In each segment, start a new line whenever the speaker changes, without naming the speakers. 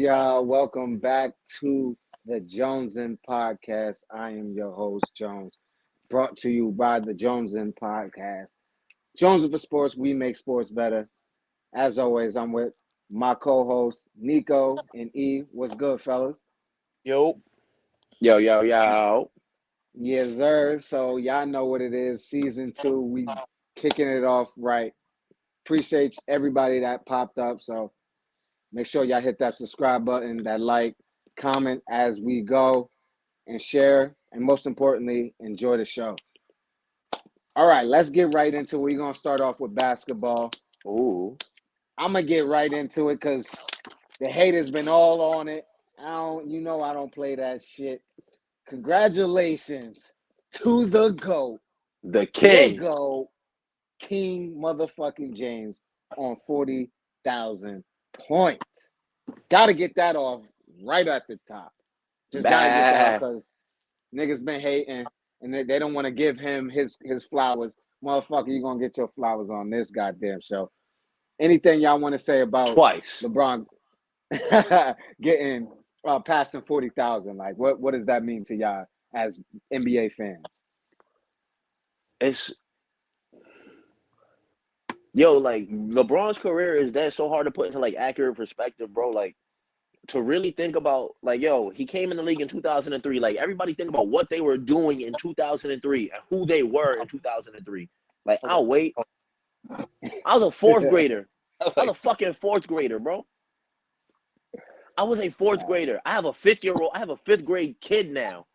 y'all. Welcome back to the Jonesin Podcast. I am your host, Jones, brought to you by the Jonesin Podcast. Jones for Sports, we make sports better. As always, I'm with my co-hosts, Nico and E. What's good, fellas?
Yo.
Yo.
Yes, sir. So y'all know what it is. Season 2, we kicking it off right. Appreciate everybody that popped up. So make sure y'all hit that subscribe button, that like, comment as we go, and share. And most importantly, enjoy the show. All right, let's get right into it. We're going to start off with basketball.
Ooh.
I'm going to get right into it because the haters been all on it. I don't play that shit. Congratulations to the GOAT.
The king.
The GOAT, King motherfucking James, on 40,000 points. Got to get that off right at the top. Just got to get that off because niggas been hating and they don't want to give him his flowers. Motherfucker, you going to get your flowers on this goddamn show. Anything y'all want to say about
Twice.
LeBron getting passing 40,000? Like, what does that mean to y'all as NBA fans?
It's like LeBron's career is that so hard to put into like accurate perspective, bro. Like to really think about like, he came in the league in 2003. Like everybody think about what they were doing in 2003 and who they were in 2003. Like, I'll wait. I was a fourth grader. I was a fucking fourth grader, bro. I was a fourth grader. I have a fifth grade kid now.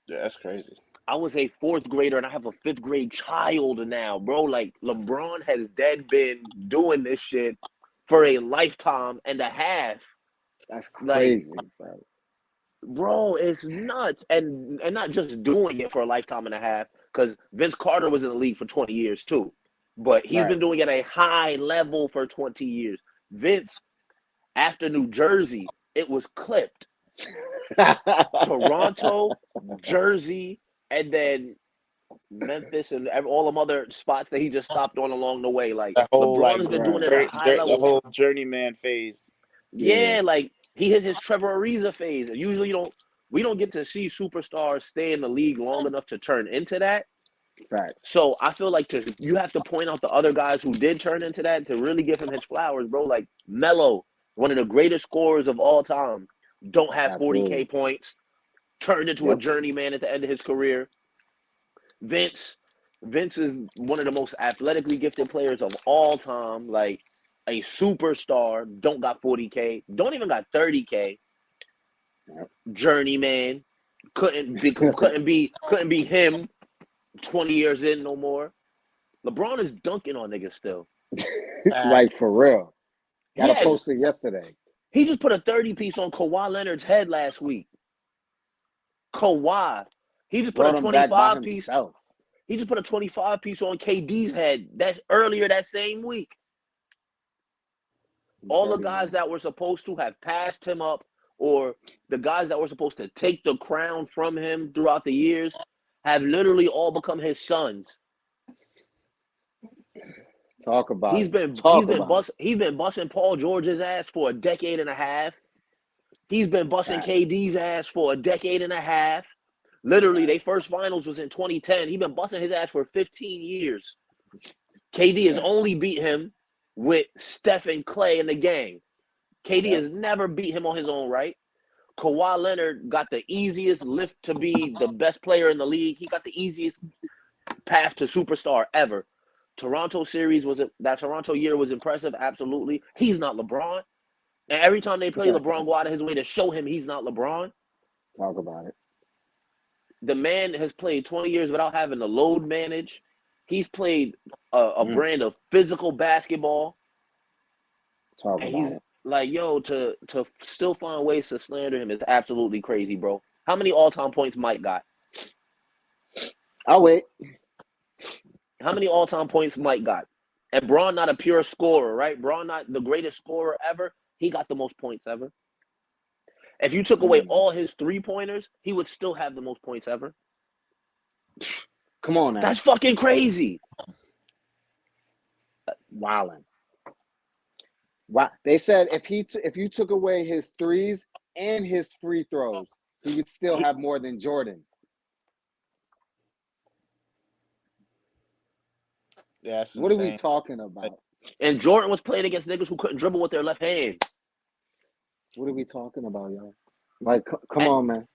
Yeah, that's crazy.
I was a fourth grader and I have a fifth grade child now, bro. Like LeBron has been doing this shit for a lifetime and a half.
That's crazy,
bro. It's nuts. And not just doing it for a lifetime and a half, because Vince Carter was in the league for 20 years too. But he's been doing it at a high level for 20 years. Vince, after New Jersey, it was clipped. Toronto, Jersey, and then Memphis and all them other spots that he just stopped on along the way. Like LeBron has been doing it at a high level.
The whole journeyman phase.
Yeah, like he hit his Trevor Ariza phase. And usually we don't get to see superstars stay in the league long enough to turn into that.
Right.
So I feel like you have to point out the other guys who did turn into that to really give him his flowers, bro. Like Melo, one of the greatest scorers of all time, don't have 40K points, turned into a journeyman at the end of his career. Vince is one of the most athletically gifted players of all time, like a superstar, don't got 40K, don't even got 30K. Journeyman, couldn't be him 20 years in no more. LeBron is dunking on niggas still.
Like for real. Got a poster yesterday.
He just put a 30-piece on Kawhi Leonard's head last week. Kawhi. He just put a 25-piece. He just put a 25-piece on KD's head. That's earlier that same week. All the guys that were supposed to have passed him up, or the guys that were supposed to take the crown from him throughout the years, have literally all become his sons. He's been busting Paul George's ass for a decade and a half. He's been busting KD's ass for a decade and a half. Literally, their first finals was in 2010. He's been busting his ass for 15 years. KD has only beat him with Steph and Clay and the gang. KD has never beat him on his own right. Kawhi Leonard got the easiest lift to be the best player in the league. He got the easiest path to superstar ever. Toronto year was impressive, absolutely. He's not LeBron. And every time they play LeBron, go out of his way to show him he's not LeBron.
Talk about it.
The man has played 20 years without having to load manage. He's played a brand of physical basketball.
Talk about it.
Like, to still find ways to slander him is absolutely crazy, bro. How many all-time points Mike got?
I'll wait.
How many all-time points Mike got? And Braun not a pure scorer, right? Braun not the greatest scorer ever. He got the most points ever. If you took away all his three-pointers, he would still have the most points ever.
Come on now.
That's fucking crazy.
Wildin'. Wow. They said if you took away his threes and his free throws, he would still have more than Jordan.
Yeah, that's
What are we
insane.
talking about?
And Jordan was playing against niggas who couldn't dribble with their left hand.
What are we talking about, yo? Like, come on, man.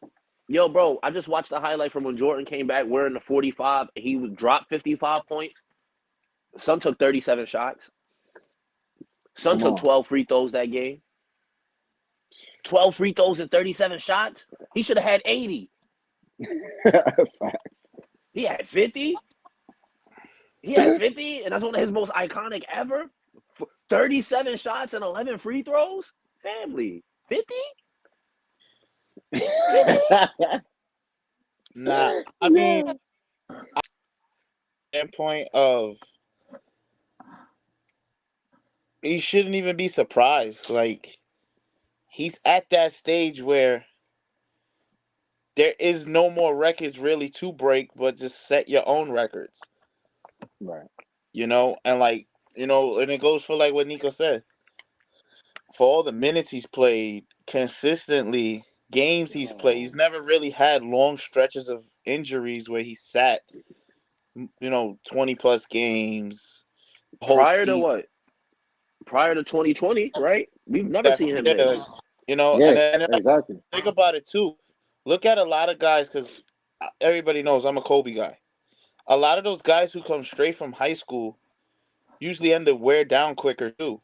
Yo, bro, I just watched the highlight from when Jordan came back wearing the 45. He would drop 55 points. Son took 37 shots. Son took 12 free throws that game. 12 free throws and 37 shots? He should have had 80.
Facts.
He had 50? He had 50, and that's one of his most iconic ever? 37 shots and 11 free throws? Family. 50? 50?
Nah, I mean, standpoint of he shouldn't even be surprised. Like, he's at that stage where there is no more records really to break, but just set your own records.
Right.
You know, and like, you know, and it goes for like what Nico said. For all the minutes he's played consistently, games he's played, he's never really had long stretches of injuries where he sat, 20 plus games.
Prior to what? Prior to 2020, right? We've never seen him miss.
And
exactly.
Think about it too. Look at a lot of guys, because everybody knows I'm a Kobe guy. A lot of those guys who come straight from high school usually end up wear down quicker too,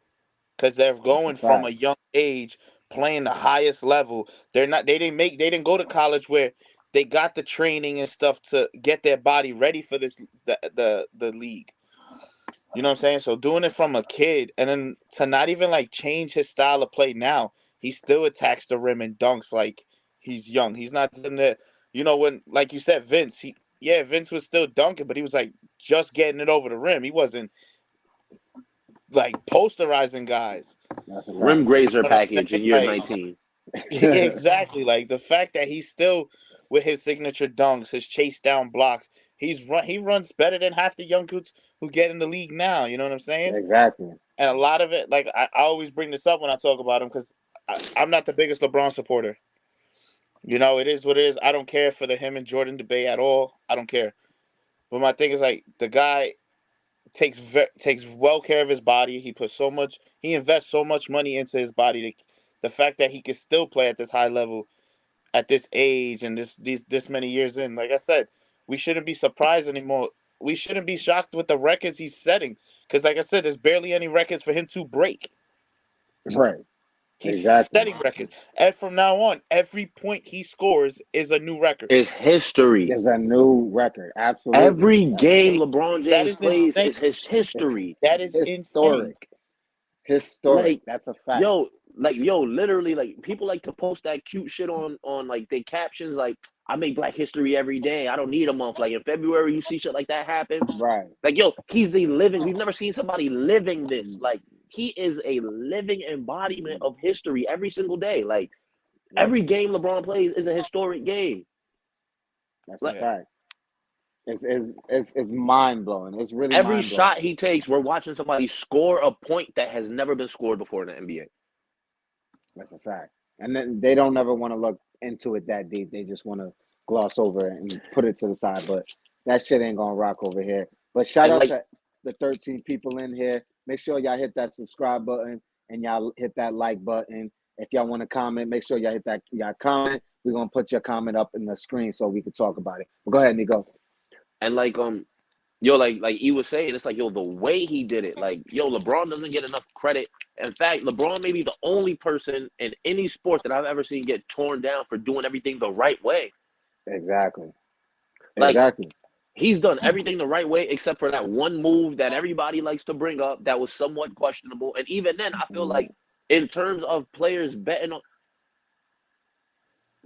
because they're going from a young age playing the highest level. They didn't go to college where they got the training and stuff to get their body ready for the league. You know what I'm saying? So doing it from a kid, and then to not even like change his style of play now, he still attacks the rim and dunks like he's young. He's not in the, when, like you said, Vince was still dunking, but he was like just getting it over the rim. He wasn't like posterizing guys.
Rim grazer package in year 19.
Exactly. Like the fact that he's still with his signature dunks, his chase down blocks, he runs better than half the young kids who get in the league now. You know what I'm saying?
Exactly.
And a lot of it, like I always bring this up when I talk about him, because I'm not the biggest LeBron supporter. It is what it is. I don't care for the him and Jordan debate at all. I don't care. But my thing is, like, the guy takes well care of his body. He invests so much money into his body. The fact that he can still play at this high level at this age and this many years in, like I said, we shouldn't be surprised anymore. We shouldn't be shocked with the records he's setting, because, like I said, there's barely any records for him to break.
Right.
He's setting records, and from now on, every point he scores is a new record.
It's history.
It's a new record. Absolutely.
Every game LeBron James plays is his history.
That is
historic. Historic.
Like,
that's a fact.
Literally, like, people like to post that cute shit on like they captions, like, I make Black History every day. I don't need a month. Like, in February, you see shit like that happen.
Right.
Like, he's we've never seen somebody living this. Like, he is a living embodiment of history every single day. Like, every game LeBron plays is a historic game.
That's a fact. It's mind blowing. It's really
every shot he takes, we're watching somebody score a point that has never been scored before in the NBA.
That's a fact. And then they don't ever want to look into it that deep. They just want to gloss over it and put it to the side. But that shit ain't gonna rock over here. But shout out to the 13 people in here. Make sure y'all hit that subscribe button and y'all hit that like button. If y'all want to comment, make sure y'all hit that comment. We're gonna put your comment up in the screen so we can talk about it. But go ahead, Nico.
And like like E was saying, it's like, the way he did it, like, LeBron doesn't get enough credit. In fact, LeBron may be the only person in any sport that I've ever seen get torn down for doing everything the right way.
Exactly.
Like, he's done everything the right way except for that one move that everybody likes to bring up that was somewhat questionable. And even then, I feel like in terms of players betting on,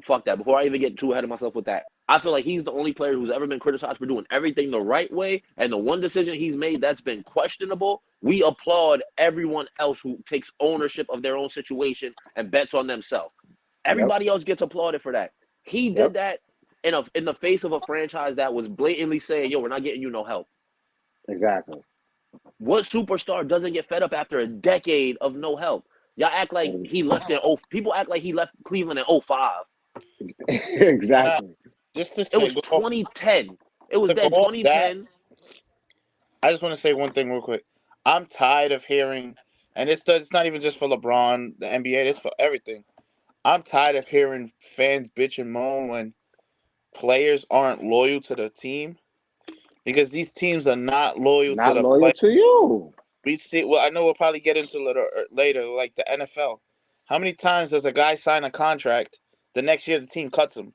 fuck that. Before I even get too ahead of myself with that, I feel like he's the only player who's ever been criticized for doing everything the right way. And the one decision he's made that's been questionable, we applaud everyone else who takes ownership of their own situation and bets on themselves. Everybody else gets applauded for that. He did that in the face of a franchise that was blatantly saying, we're not getting you no help.
Exactly.
What superstar doesn't get fed up after a decade of no help? Y'all act like he left in people act like he left Cleveland in 05.
Exactly.
Just to
It was 2010. It was that 2010.
I just want to say one thing real quick. I'm tired of hearing, and it's not even just for LeBron, the NBA, it's for everything. I'm tired of hearing fans bitch and moan when players aren't loyal to the team, because these teams are not loyal to the
loyal to you.
We see. Well, I know we'll probably get into it later, like the NFL. How many times does a guy sign a contract? The next year, the team cuts him.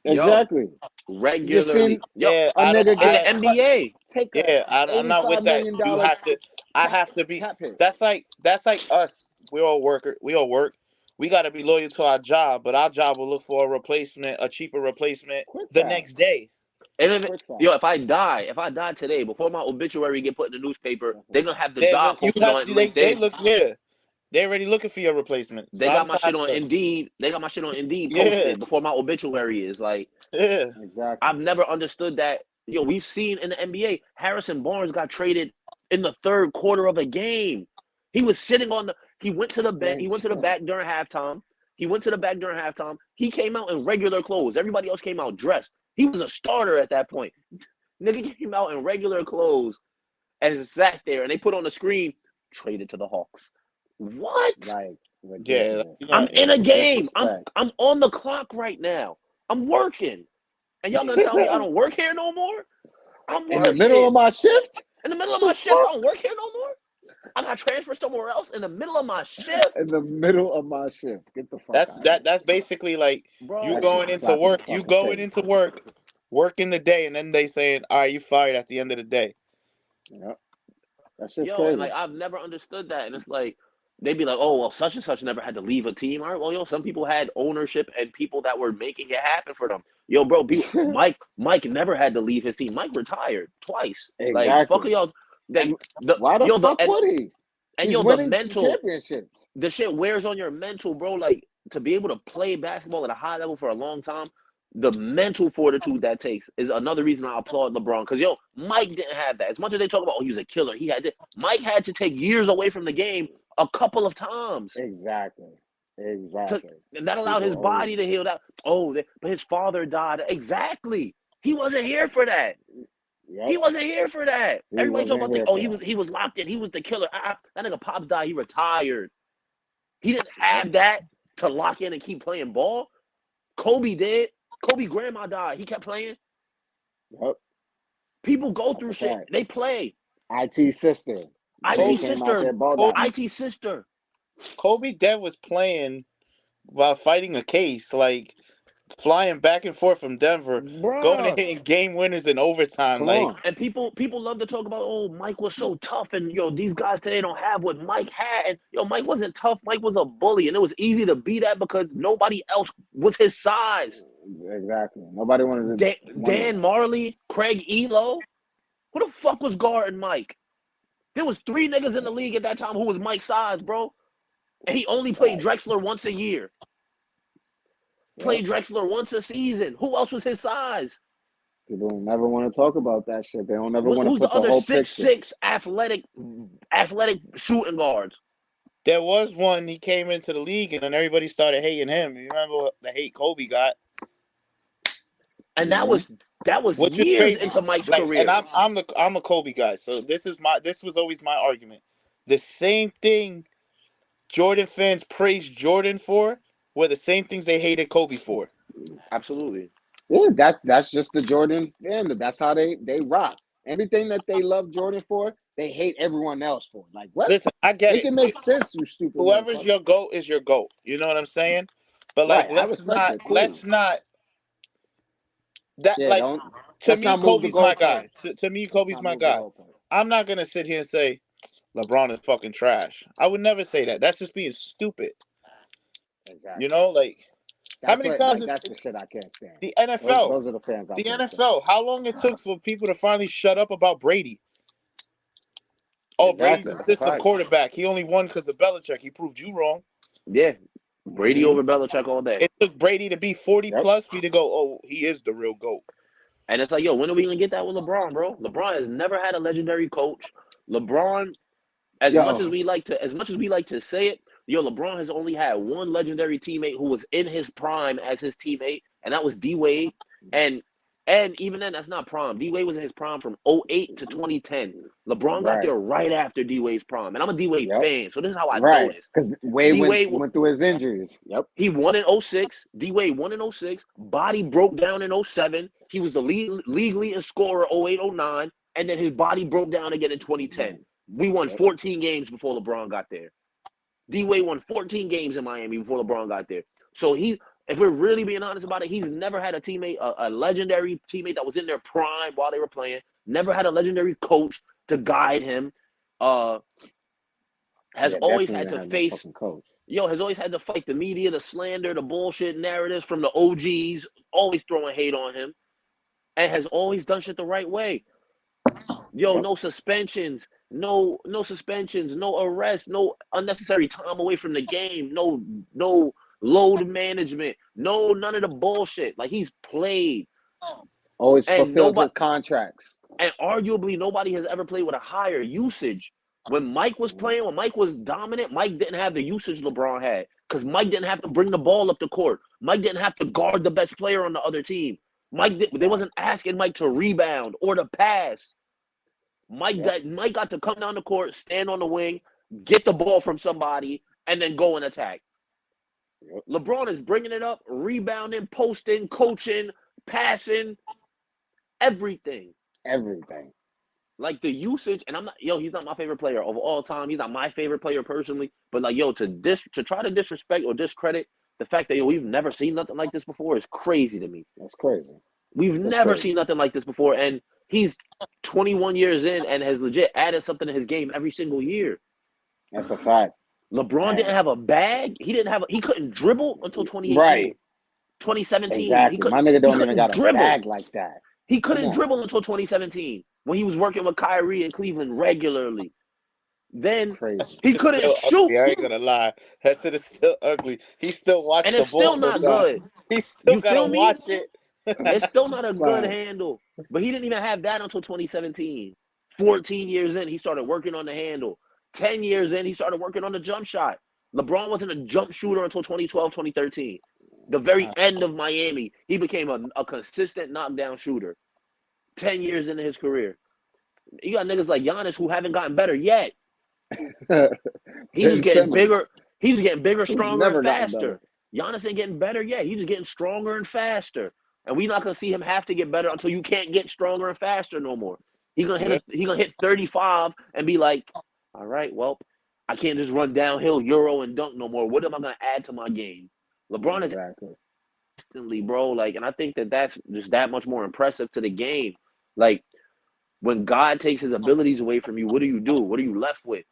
Exactly.
Regularly.
Yeah,
a nigga
get in the NBA.
Take
I'm not with that. You have to. I have to be. That's like us. We all work. We got to be loyal to our job, but our job will look for a replacement, a cheaper replacement, the next day.
And if I die today, before my obituary get put in the newspaper, they're gonna have the job posted on LinkedIn.
They look They're already looking for your replacement.
They got my shit on Indeed. They got my shit on Indeed posted before my obituary is. Like,
exactly.
I've never understood that. We've seen in the NBA, Harrison Barnes got traded in the third quarter of a game. He was sitting on the. He went to the bench. He went to the back during halftime. He came out in regular clothes. Everybody else came out dressed. He was a starter at that point. Nigga came out in regular clothes and sat there, and they put on the screen, traded to the Hawks. What?
Like,
I'm in a game. I'm on the clock right now. I'm working. And y'all gonna tell me I don't work here no more? I'm working.
In the middle of my shift?
In the middle of my shift, I don't work here no more? I got transferred somewhere else in the middle of my shift?
In the middle of my shift. Get the fuck out.
That's basically like you going into work. You going into work, working the day, and then they saying, all right, you fired at the end of the day.
Yep. That's just crazy.
And like I've never understood that. And it's like they'd be like, oh, well, such and such never had to leave a team. All right, well, some people had ownership and people that were making it happen for them. Bro, Mike never had to leave his team. Mike retired twice.
Exactly.
Like, fuck y'all.
Why the fuck would he?
And the mental championships. The shit wears on your mental, bro. Like, to be able to play basketball at a high level for a long time, the mental fortitude that takes is another reason I applaud LeBron. Because, Mike didn't have that. As much as they talk about, he was a killer, Mike had to take years away from the game a couple of times.
Exactly.
And that allowed his body to heal. But his father died. Exactly. He wasn't here for that. Yep. He wasn't here for that. Everybody talking about he was locked in. He was the killer. That nigga Pops died. He retired. He didn't have that to lock in and keep playing ball. Kobe did. Kobe grandma died. He kept playing.
Yep.
People go through shit. They play.
IT sister.
IT sister.
Kobe Dev was playing while fighting a case, like flying back and forth from Denver, going and hitting game winners in overtime.
And people love to talk about, Mike was so tough, and these guys today don't have what Mike had. And Mike wasn't tough. Mike was a bully, and it was easy to be that because nobody else was his size.
Exactly. Nobody wanted to.
Dan Marley, Craig Elo. Who the fuck was guarding Mike? There was 3 niggas in the league at that time who was Mike's size, bro. And he only played Drexler once a year. Played Drexler once a season. Who else was his size?
People never want to talk about that shit. They don't ever want to put the whole picture. Who's the
other 6'6" athletic shooting guards?
There was one. He came into the league, and then everybody started hating him. You remember the hate Kobe got?
And that was years into Mike's career.
And I'm a Kobe guy, so this was always my argument. The same thing Jordan fans praised Jordan for were the same things they hated Kobe for.
Absolutely.
Yeah, that's just the Jordan fandom. That's how they rock. Everything that they love Jordan for, they hate everyone else for. Like, what?
Listen, I get it.
It make sense, you stupid.
Whoever's your GOAT is your GOAT. You know what I'm saying? But let's not. To me, Kobe's my guy. To me, Kobe's my guy. I'm not gonna sit here and say LeBron is fucking trash. I would never say that. That's just being stupid.
Exactly.
How many times?
That's the shit I can't stand.
The NFL.
Those are the fans.
The NFL. How long it took for people to finally shut up about Brady? Brady's a system quarterback. He only won because of Belichick. He proved you wrong.
Yeah. Brady over Belichick all day.
It took Brady to be 40 plus for you to go, he is the real GOAT.
And it's like, when are we going to get that with LeBron, bro? LeBron has never had a legendary coach. LeBron, as much as we like to say it, LeBron has only had one legendary teammate who was in his prime as his teammate, and that was D-Wade. And even then, that's not prime. D-Wade was in his prime from 2008 to 2010. LeBron got there right after D-Wade's prime. And I'm a D-Wade fan, so this is how I know this.
Because Wade went through his injuries. Yep.
He won in 2006. D-Wade won in 2006. Body broke down in 2007. He was the league leading scorer 2008, 2009. And then his body broke down again in 2010. We won 14 games before LeBron got there. D-Wade won 14 games in Miami before LeBron got there. So if we're really being honest about it, he's never had a teammate, a legendary teammate that was in their prime while they were playing. Never had a legendary coach to guide him. Has always had to face has always had to fight the media, the slander, the bullshit narratives from the OGs, always throwing hate on him, and has always done shit the right way. No suspensions, no suspensions, no arrests, no unnecessary time away from the game, no load management, none of the bullshit. Like, he's played.
Always fulfilled his contracts.
And arguably nobody has ever played with a higher usage. When Mike was playing, when Mike was dominant, Mike didn't have the usage LeBron had, because Mike didn't have to bring the ball up the court. Mike didn't have to guard the best player on the other team. They wasn't asking Mike to rebound or to pass. Mike got to come down the court, stand on the wing, get the ball from somebody, and then go and attack. LeBron is bringing it up, rebounding, posting, coaching, passing, everything.
Everything.
Like, the usage, and he's not my favorite player of all time. He's not my favorite player personally. But, like, to try to disrespect or discredit the fact that, we've never seen nothing like this before is crazy to me.
That's crazy.
We've never seen nothing like this before. And he's 21 years in and has legit added something to his game every single year.
That's a fact.
LeBron didn't have a bag. He couldn't dribble until 2018.
Right.
2017.
Exactly. My nigga don't even got a bag like that.
He couldn't dribble until 2017 when he was working with Kyrie in Cleveland regularly. Then he couldn't shoot.
I ain't gonna lie. That shit is still ugly. He still watched the ball.
And it's still not good.
He still gotta watch it.
It's still not a good handle. But he didn't even have that until 2017. 14 years in, he started working on the handle. 10 years in, he started working on the jump shot. LeBron wasn't a jump shooter until 2012, 2013. The very end of Miami, he became a consistent knockdown shooter. 10 years into his career. You got niggas like Giannis who haven't gotten better yet. He's just getting bigger. He's getting bigger, stronger, and faster. Giannis ain't getting better yet. He's just getting stronger and faster. And we're not gonna see him have to get better until you can't get stronger and faster no more. He's gonna hit 35 and be like, all right, well, I can't just run downhill, Euro, and dunk no more. What am I gonna add to my game? LeBron is instantly, bro. Like, and I think that's just that much more impressive to the game. Like, when God takes his abilities away from you, what do? What are you left with?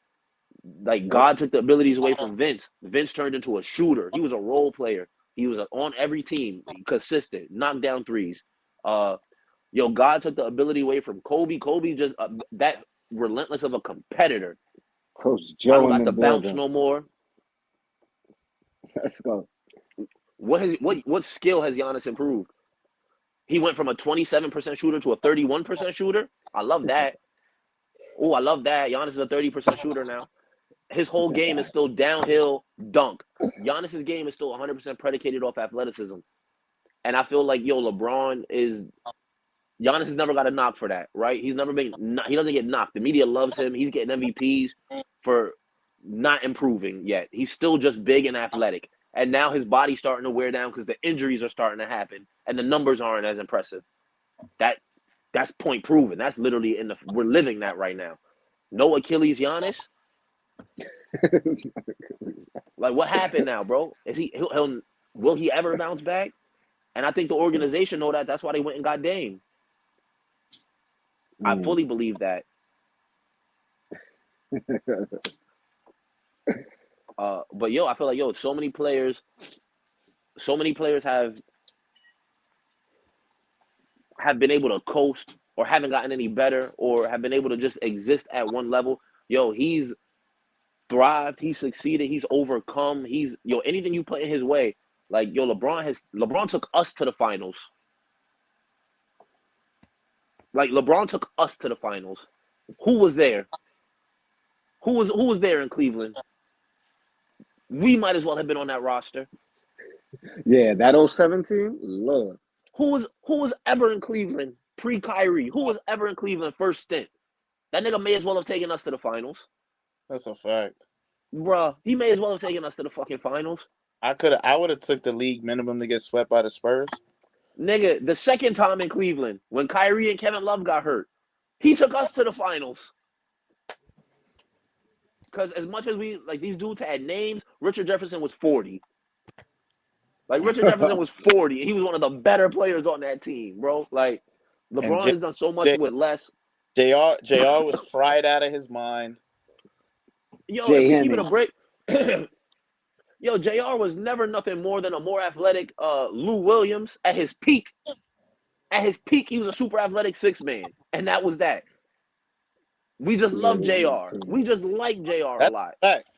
Like, God took the abilities away from Vince. Vince turned into a shooter. He was a role player. He was on every team, consistent, knocked down threes. God took the ability away from Kobe. Kobe just that relentless of a competitor.
Coach Joe
I don't got to bounce no more.
Let's go.
What skill has Giannis improved? He went from a 27% shooter to a 31% shooter. I love that. Oh, I love that. Giannis is a 30% shooter now. His whole game is still downhill dunk. Giannis's game is still 100% predicated off athleticism. And I feel like, Giannis has never got a knock for that, right? He doesn't get knocked. The media loves him. He's getting MVPs for not improving yet. He's still just big and athletic. And now his body's starting to wear down because the injuries are starting to happen and the numbers aren't as impressive. That's point proven. That's literally we're living that right now. No Achilles Giannis. Like, what happened now, bro? Will he ever bounce back? And I think the organization know that. That's why they went and got Dame. I fully believe that. But I feel like so many players have been able to coast or haven't gotten any better or have been able to just exist at one level. He's thrived, he's succeeded, he's overcome, anything you put in his way. Like, LeBron took us to the finals. Like, LeBron took us to the finals. Who was there? Who was there in Cleveland? We might as well have been on that roster.
Yeah, that 07 team, Lord.
Who was ever in Cleveland pre-Kyrie? Who was ever in Cleveland first stint? That nigga may as well have taken us to the finals.
That's a fact.
Bruh, he may as well have taken us to the fucking finals.
I would have took the league minimum to get swept by the Spurs.
Nigga, the second time in Cleveland, when Kyrie and Kevin Love got hurt, he took us to the finals. Because as much as these dudes had names, Richard Jefferson was 40. Like, Richard Jefferson was 40, and he was one of the better players on that team, bro. Like, LeBron has done so much with less.
JR was fried out of his mind.
Yo, if we keep it a break, yo, JR was never nothing more than a more athletic Lou Williams at his peak. At his peak, he was a super athletic six-man, and that was that. We just love JR. We just like JR a lot.
Fact.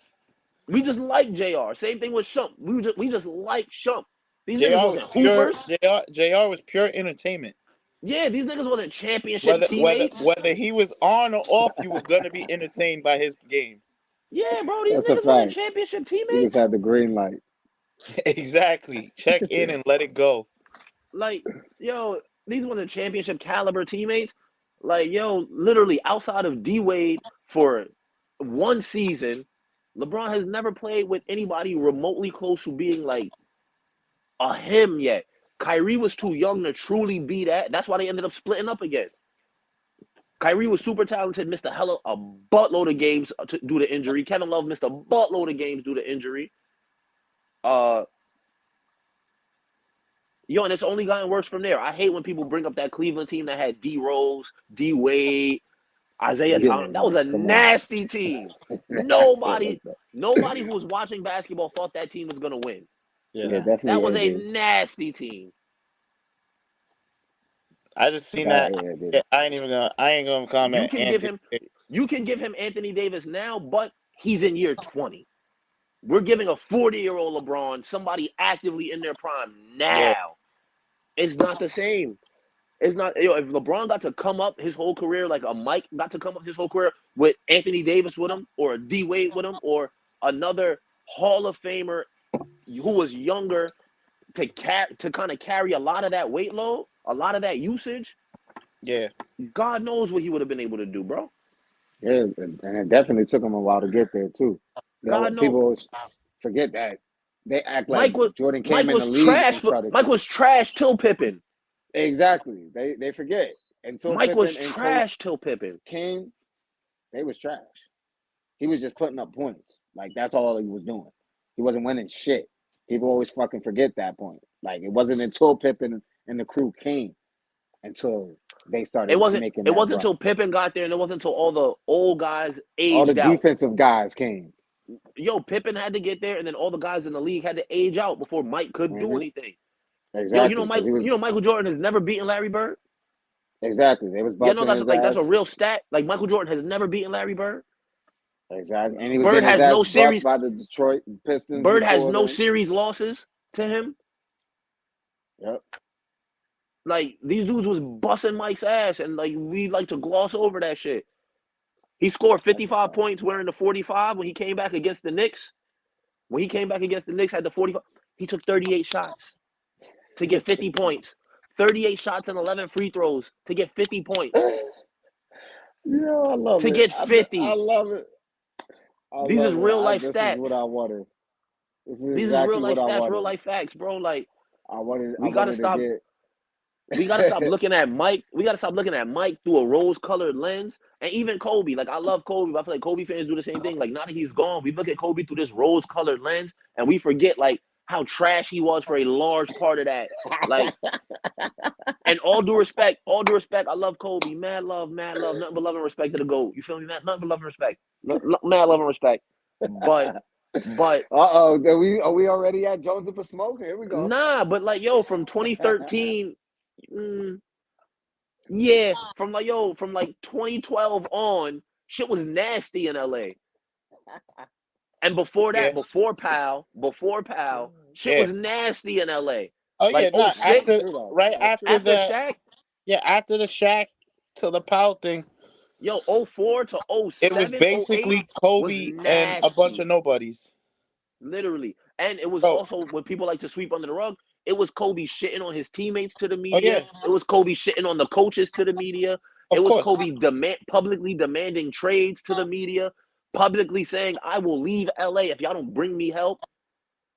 We just like JR. Same thing with Shump. We just like Shump. These niggas wasn't hoopers.
JR was pure entertainment.
Yeah, these niggas wasn't championship teammates.
Whether he was on or off, you were gonna be entertained by his game.
Yeah, bro, these niggas wasn't championship teammates.
He just had the green light.
Exactly. Check in and let it go.
Like, yo, these wasn't championship caliber teammates. Like, yo, literally outside of D-Wade for one season, LeBron has never played with anybody remotely close to being like a him yet. Kyrie was too young to truly be that. That's why they ended up splitting up again. Kyrie was super talented, missed a buttload of games due to injury. Kevin Love missed a buttload of games due to injury. Yo, and it's only gotten worse from there. I hate when people bring up that Cleveland team that had D Rose, D Wade, Isaiah Thomas. That was a nasty team. Nobody who was watching basketball thought that team was gonna win.
Yeah, definitely.
That was a nasty team.
I just seen that. I ain't gonna comment.
You can give him Anthony Davis now, but he's in year 20. We're giving a 40-year-old LeBron, somebody actively in their prime now. Yeah. It's not the same. It's not. If LeBron got to come up his whole career, like a Mike got to come up his whole career with Anthony Davis with him, or a D Wade with him, or another Hall of Famer who was younger to kind of carry a lot of that weight load, a lot of that usage.
Yeah.
God knows what he would have been able to do, bro.
Yeah, and it definitely took him a while to get there too. People forget that. They act like Jordan came in the league.
Mike was trash till Pippen.
Exactly. They forget. Until
Mike was trash till Pippen
came, they was trash. He was just putting up points. Like, that's all he was doing. He wasn't winning shit. People always fucking forget that point. Like, it wasn't until Pippen and the crew came until they started making that.
It wasn't until Pippen got there, and it wasn't until all the old guys aged out.
All the defensive guys came.
Yo, Pippen had to get there, and then all the guys in the league had to age out before Mike could do anything.
Exactly.
Yo, you know Michael Jordan has never beaten Larry Bird?
Exactly. They was busting
that's a real stat. Like, Michael Jordan has never beaten Larry Bird.
Exactly. And he was
Bird has no series
by the Detroit Pistons.
Bird has no series losses to him.
Yep.
Like, these dudes was busting Mike's ass, and like we like to gloss over that shit. He scored 55 points wearing the 45 when he came back against the Knicks. When he came back against the Knicks, had the 45. He took 38 shots to get 50 points. 38 shots and 11 free throws to get 50 points.
Yeah, I love it.
To get 50.
I love it.
These is real life stats.
This is what I wanted.
These is real life stats, real life facts, bro. Like, we gotta stop looking at Mike. We gotta stop looking at Mike through a rose-colored lens. And even Kobe. Like, I love Kobe, but I feel like Kobe fans do the same thing. Like, now that he's gone, we look at Kobe through this rose-colored lens, and we forget like how trash he was for a large part of that. Like, and all due respect, I love Kobe. Mad love, nothing but love and respect to the GOAT. You feel me? Nothing but love and respect. Mad love and respect. But
are we already at Jonesy for smoke? Here we go.
Nah, but like, yo, from 2013, yeah, from like 2012 on, shit was nasty in LA. And before that, before Powell, shit was nasty in LA.
Oh,
like,
yeah,
after
Shaq. Yeah, after the Shaq to the Powell thing,
Yo, 04 to
It was
07, 08
basically
was
Kobe and a bunch
nasty.
of nobodies.
Literally. And it was
Bro.
also, when people like to sweep under the rug, it was Kobe shitting on his teammates to the
Oh
media.
yeah,
It was Kobe shitting on the coaches to the media. It
of
was
course.
Kobe publicly demanding trades to the media, publicly saying, I will leave LA if y'all don't bring me help.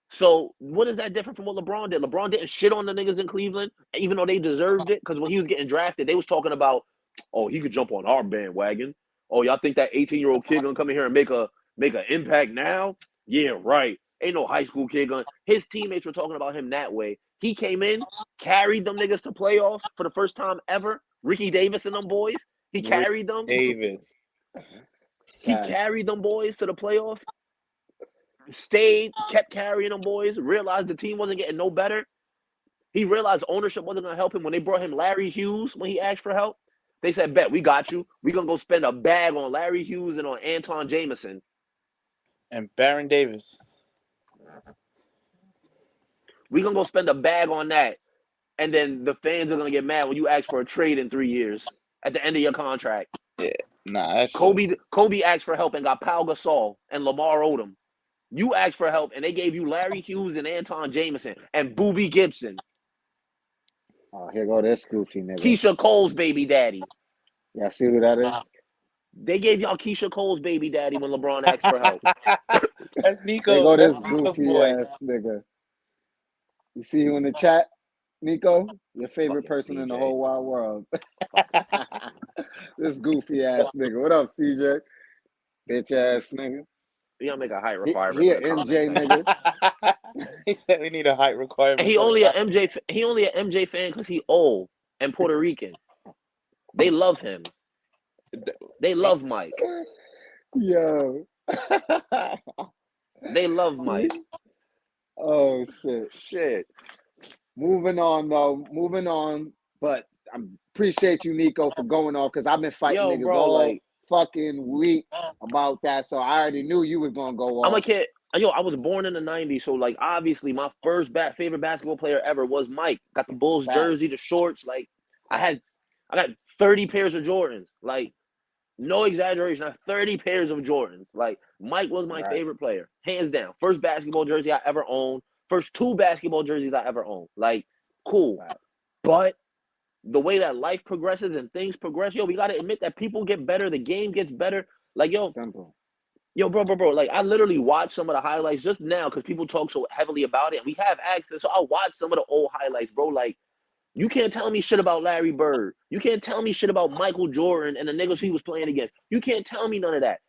So what is that different from what LeBron did? LeBron didn't shit on the niggas in Cleveland, even though they deserved it. Because when he was getting drafted, they was talking about, oh, he could jump on our bandwagon. Oh, y'all think that 18-year-old kid gonna come in here and make an impact now? Yeah, right. Ain't no high school kid gonna. His teammates were talking about him that way. He came in, carried them niggas to playoffs for the first time ever. Ricky Davis and them boys. He carried them.
Davis.
He carried them boys to the playoffs. Stayed, kept carrying them boys, realized the team wasn't getting no better. He realized ownership wasn't going to help him when they brought him Larry Hughes when he asked for help. They said, bet, we got you. We're going to go spend a bag on Larry Hughes and on Anton Jameson.
And Baron Davis.
We're going to go spend a bag on that. And then the fans are going to get mad when you ask for a trade in 3 years at the end of your contract.
Yeah, nah, that's
Kobe asked for help and got Pau Gasol and Lamar Odom. You asked for help and they gave you Larry Hughes and Anton Jameson and Boobie Gibson.
Oh, here go this goofy nigga.
Keisha Cole's baby daddy.
Y'all see who that is?
They gave y'all Keisha Cole's baby daddy when LeBron asked for help.
That's Nico.
Here go
That's
this
Nico's
goofy
boy.
ass nigga. You see who in the chat, Nico? Your favorite
Fucking
person in the
CJ.
whole wide world. This goofy ass nigga. What up, CJ? Bitch ass nigga.
You gotta make a height requirement
He
for
an
the comment
MJ
section.
nigga.
He said we need a height requirement.
And he only an MJ fan because he old and Puerto Rican. They love him. They love Mike.
Yo.
They love Mike.
Oh shit.
Shit.
Moving on though. Moving on. But I appreciate you, Nico, for going off because I've been fighting niggas
bro,
all fucking week about that. So I already knew you was gonna go off.
I'm a kid. I was born in the 90s, so like obviously my first favorite basketball player ever was Mike. Got the Bulls jersey, the shorts. Like I got 30 pairs of Jordans. Like, no exaggeration, I have 30 pairs of Jordans. Like, Mike was my favorite player, hands down. First basketball jersey I ever owned. First 2 basketball jerseys I ever owned. Like, cool. But the way that life progresses and things progress, we got to admit that people get better. The game gets better. Like,
Simple.
Bro. Like, I literally watched some of the highlights just now because people talk so heavily about it. And we have access. So I watched some of the old highlights, bro. Like, you can't tell me shit about Larry Bird. You can't tell me shit about Michael Jordan and the niggas he was playing against. You can't tell me none of that.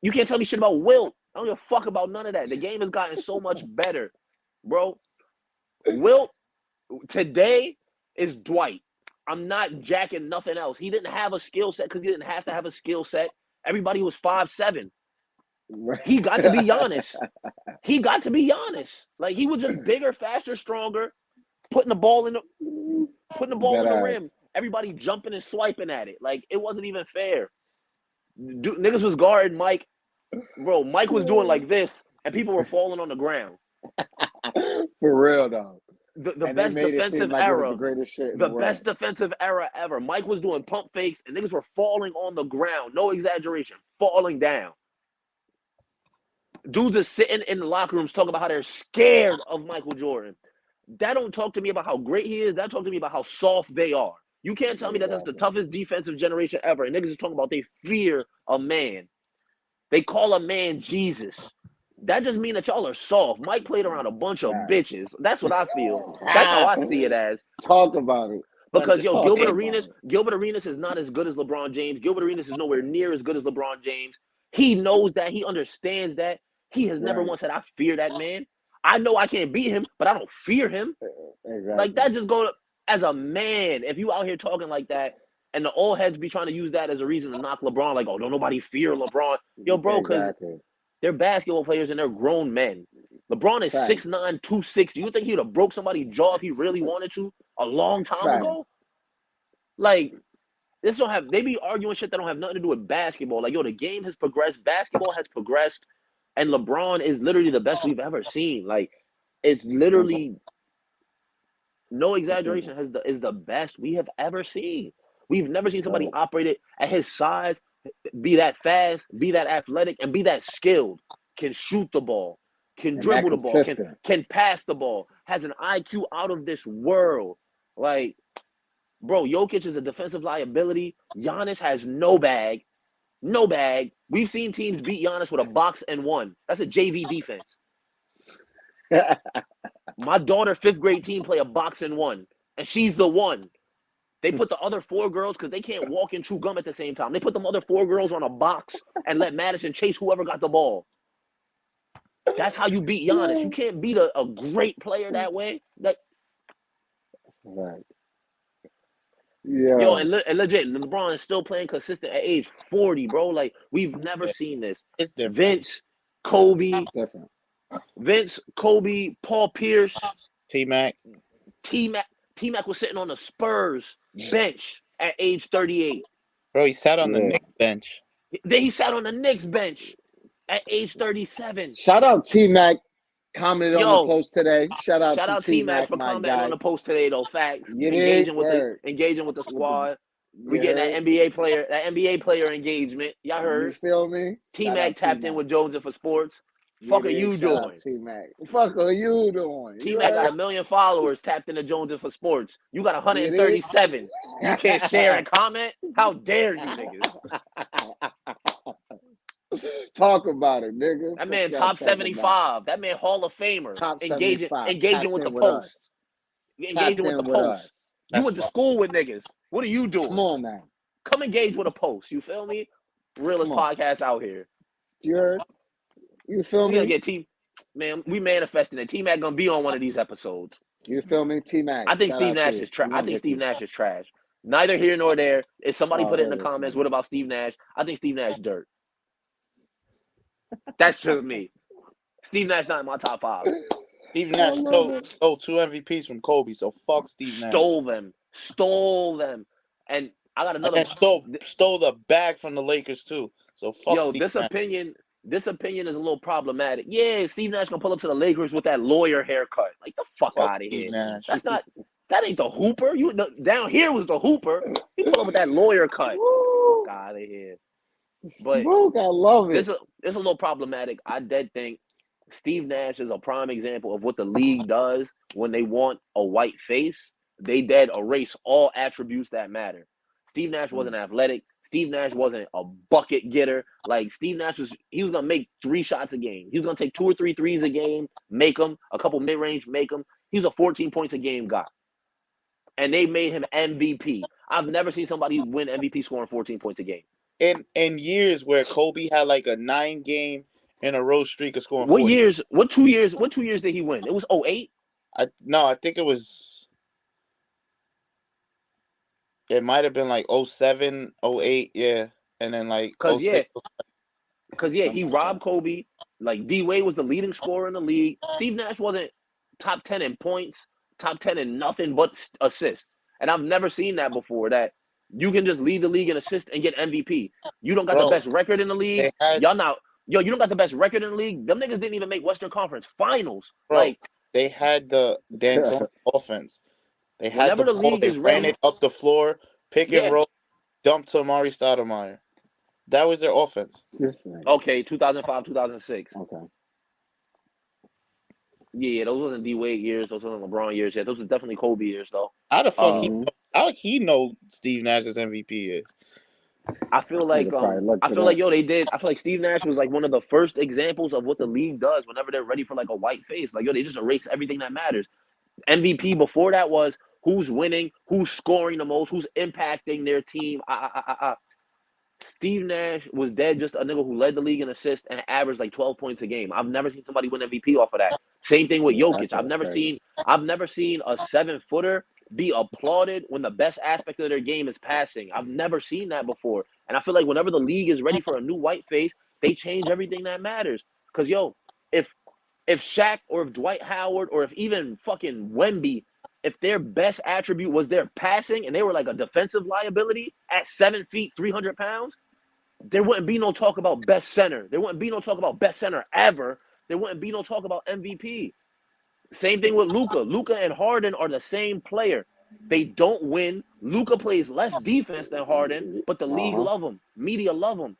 You can't tell me shit about Wilt. I don't give a fuck about none of that. The game has gotten so much better, bro. Wilt today is Dwight. I'm not jacking nothing else. He didn't have a skill set because he didn't have to have a skill set. Everybody was 5'7". He got to be Giannis. Like, he was just bigger, faster, stronger, putting the ball in the rim. Everybody jumping and swiping at it. Like, it wasn't even fair. Niggas was guarding Mike. Bro, Mike was doing like this, and people were falling on the ground.
For real, though.
The best defensive era. The best defensive era ever. Mike was doing pump fakes, and niggas were falling on the ground. No exaggeration. Falling down. Dudes are sitting in the locker rooms talking about how they're scared of Michael Jordan. That don't talk to me about how great he is. That talk to me about how soft they are. You can't tell me that that's the toughest defensive generation ever. And niggas is talking about they fear a man. They call a man Jesus. That just means that y'all are soft. Mike played around a bunch of bitches. That's what I feel. That's how I see it as.
Talk about it.
Because, Gilbert Arenas is not as good as LeBron James. Gilbert Arenas is nowhere near as good as LeBron James. He knows that. He understands that. He has never once said, I fear that man. I know I can't beat him, but I don't fear him.
Exactly.
Like, that just goes as a man. If you out here talking like that, and the old heads be trying to use that as a reason to knock LeBron, like, oh, don't nobody fear LeBron. Bro, because they're basketball players and they're grown men. LeBron is 6'9", 260. You think he would have broke somebody's jaw if he really wanted to a long time ago? Like, they be arguing shit that don't have nothing to do with basketball. Like, the game has progressed. Basketball has progressed. And LeBron is literally the best we've ever seen. Like, it's literally, no exaggeration, is the best we have ever seen. We've never seen somebody operate it at his size, be that fast, be that athletic, and be that skilled. Can shoot the ball, can dribble the ball, can pass the ball, has an IQ out of this world. Like, bro, Jokic is a defensive liability. Giannis has no bag. No bag. We've seen teams beat Giannis with a box and one. That's a JV defense. My daughter, 5th grade team, play a box and one, and she's the one. They put the other 4 girls, because they can't walk and chew gum at the same time. They put them other 4 girls on a box and let Madison chase whoever got the ball. That's how you beat Giannis. You can't beat a great player that way.
Right.
Yeah. Yo, and legit, LeBron is still playing consistent at age 40, bro. Like, we've never seen this.
It's different.
Vince, Kobe, Paul Pierce,
T-Mac.
T-Mac was sitting on the Spurs bench at age 38.
Bro, he sat on the Knicks bench.
Then he sat on the Knicks bench at age 37.
Shout out T-Mac. Commented on the post today. Shout out to
T-Mac for commenting on the post today, though. Facts. Engaging with the squad. We getting that NBA player engagement. Y'all heard?
You feel me?
T-Mac tapped in with Jones for Sports. Fuck are you doing?
T-Mac. Fuck are you doing?
T-Mac got 1 million followers tapped into Jones for Sports. You got 137. You can't share and comment? How dare you, niggas?
Talk about it, nigga.
That man top 75. That man Hall of Famer.
Top
engaging with the post. Engaging with the post. You went to school with niggas. What are you doing?
Come on, man.
Come engage with a post. You feel me? Realest podcast out here.
You heard? You feel me?
We gonna get man, we manifesting it. T-Mac gonna be on one of these episodes.
You feel me? T-Mac.
I think Steve Nash is trash. I think Steve Nash is trash. Neither here nor there. If somebody put it in the comments, what about Steve Nash? I think Steve Nash dirt. That's just me. Steve Nash not in my top 5.
Steve Nash stole 2 MVPs from Kobe, so fuck Steve Nash.
Stole them. And I got another.
And stole the bag from the Lakers too. So fuck Steve
Nash. This opinion is a little problematic. Yeah, Steve Nash gonna pull up to the Lakers with that lawyer haircut. Like, the fuck out of here.
Nash.
That ain't the Hooper. Down here was the Hooper. He pulled up with that lawyer cut. Fuck out of here. But
Smoke, I love it.
It's a little problematic. I did think Steve Nash is a prime example of what the league does when they want a white face. They dead erase all attributes that matter. Steve Nash wasn't athletic. Steve Nash wasn't a bucket getter. Like, Steve Nash was gonna make 3 shots a game. He was gonna take 2 or 3 threes a game, make them, a couple mid-range, make them. He's a 14 points a game guy. And they made him MVP. I've never seen somebody win MVP scoring 14 points a game.
In years where Kobe had like a 9-game in a row streak of scoring.
What 2 years did he win? It was 08?
I think it was. It might have been like 07, 08, yeah, and then like
because he robbed Kobe. Like, D Wade was the leading scorer in the league. Steve Nash wasn't top 10 in points, top 10 in nothing but assists, and I've never seen that before. That you can just lead the league in assists and get MVP. You don't got the best record in the league. You don't got the best record in the league. Them niggas didn't even make Western Conference Finals.
Bro,
like,
they had the D'Antoni offense. They had the ball. They ran it up the floor, pick and roll, dump to Amari Stoudemire. That was their offense.
Okay, 2005, 2006.
Okay.
Yeah, those wasn't D Wade years. Those wasn't LeBron years yet. Those was definitely Kobe years, though.
How the fuck he know Steve Nash's MVP is?
I feel like they did. I feel like Steve Nash was like one of the first examples of what the league does whenever they're ready for like a white face. Like, they just erase everything that matters. MVP before that was who's winning, who's scoring the most, who's impacting their team. Steve Nash was dead just a nigga who led the league in assists and averaged like 12 points a game. I've never seen somebody win MVP off of that. Same thing with Jokic. I've never seen a 7-footer be applauded when the best aspect of their game is passing. I've never seen that before. And I feel like whenever the league is ready for a new white face, they change everything that matters. Because, if Shaq or if Dwight Howard or if even fucking Wemby, if their best attribute was their passing and they were like a defensive liability at 7 feet, 300 pounds, there wouldn't be no talk about best center. There wouldn't be no talk about best center ever. There wouldn't be no talk about MVP. Same thing with Luka. Luka and Harden are the same player. They don't win. Luka plays less defense than Harden, but the league love him. Media love him.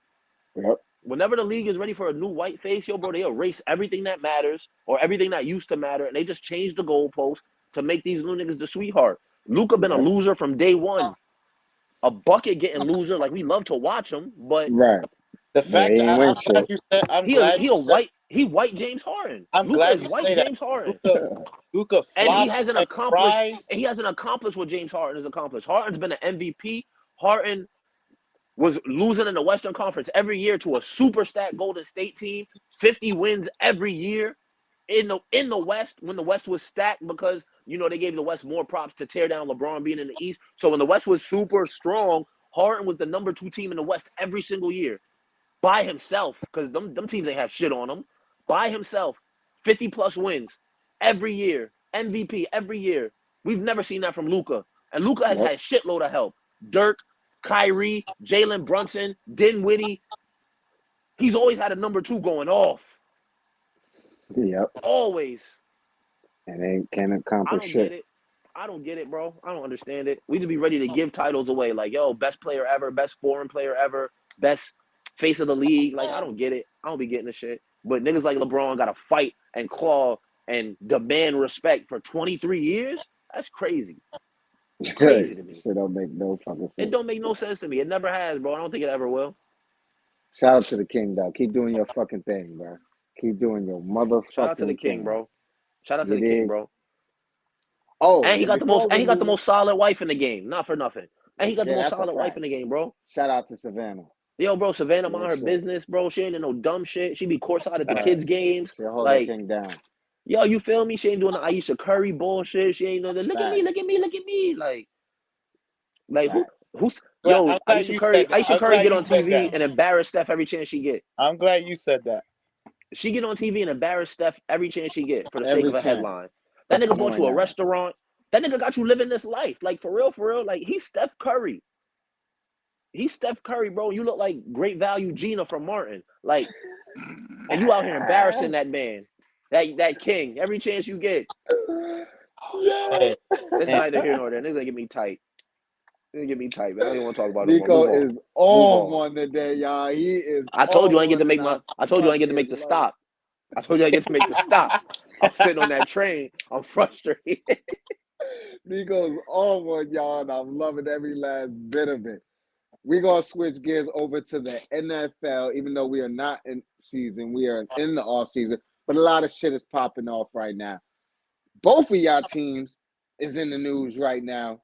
Yep.
Whenever the league is ready for a new white face, yo, bro, they erase everything that matters or everything that used to matter, and they just change the goalpost to make these new niggas the sweetheart. Luka been a loser from day one. A bucket getting loser, like we love to watch him, but
Right.
The fact
ain't
that
win
I'm glad
shit.
you said, I'm glad you said,
he white James Harden.
I'm
Luka
glad
is
you
white
say that.
James Harden.
Luka
And he
flops
hasn't
and
accomplished
cries.
what James Harden has accomplished. Harden's been an MVP. Harden was losing in the Western Conference every year to a super stat Golden State team, 50 wins every year in the West when the West was stacked because they gave the West more props to tear down LeBron being in the East. So when the West was super strong, Harden was the number 2 team in the West every single year by himself because them teams ain't have shit on him. By himself, 50 plus wins every year, MVP every year. We've never seen that from Luka, and Luka has had a shitload of help. Dirk, Kyrie, Jalen Brunson, Dinwiddie. He's always had a number 2 going off.
Yep.
Always.
And they can't accomplish shit.
I don't get it, bro. I don't understand it. We just be ready to give titles away. Like, yo, best player ever, best foreign player ever, best face of the league. Like, I don't get it. I don't be getting the shit. But niggas like LeBron got to fight and claw and demand respect for 23 years? That's crazy. Crazy to me.
Shit don't make no fucking sense.
It don't make no sense to me. It never has, bro. I don't think it ever will.
Shout out to the king, though. Keep doing your fucking thing, bro. Keep doing your motherfucking
Shout out to the king,
thing.
bro. Shout out to the king, bro.
Oh,
and he got the most solid wife in the game. Not for nothing. And he got the most solid wife in the game, bro.
Shout out to Savannah.
Yo, bro, Savannah mind her business, bro. She ain't in no dumb shit. She be courtside at the kids' games.
She hold that thing down.
Yo, you feel me? She ain't doing the Aisha Curry bullshit. She ain't doing the look at me, look at me, look at me. Like who's yo, Aisha Curry get on TV and embarrass Steph every chance she get.
I'm glad you said that.
She get on TV and embarrass Steph every chance she get for the sake of a headline. That nigga bought you a restaurant. That nigga got you living this life. Like, for real. Like, he's Steph Curry. He's Steph Curry, bro. You look like great value Gina from Martin. Like, and you out here embarrassing that man. That king. Every chance you get.
Oh, shit.
It's neither here nor there. Niggas get me tight. Niggas get me tight, man. I don't even want to talk about it.
Nico is on one today, y'all. He is.
I told you I ain't get to make the stop. I told you I get to make the stop. I'm sitting on that train. I'm frustrated.
Nico's on one, y'all, and I'm loving every last bit of it. We're going to switch gears over to the NFL, even though we are not in season. We are in the off season, but a lot of shit is popping off right now. Both of y'all teams is in the news right now.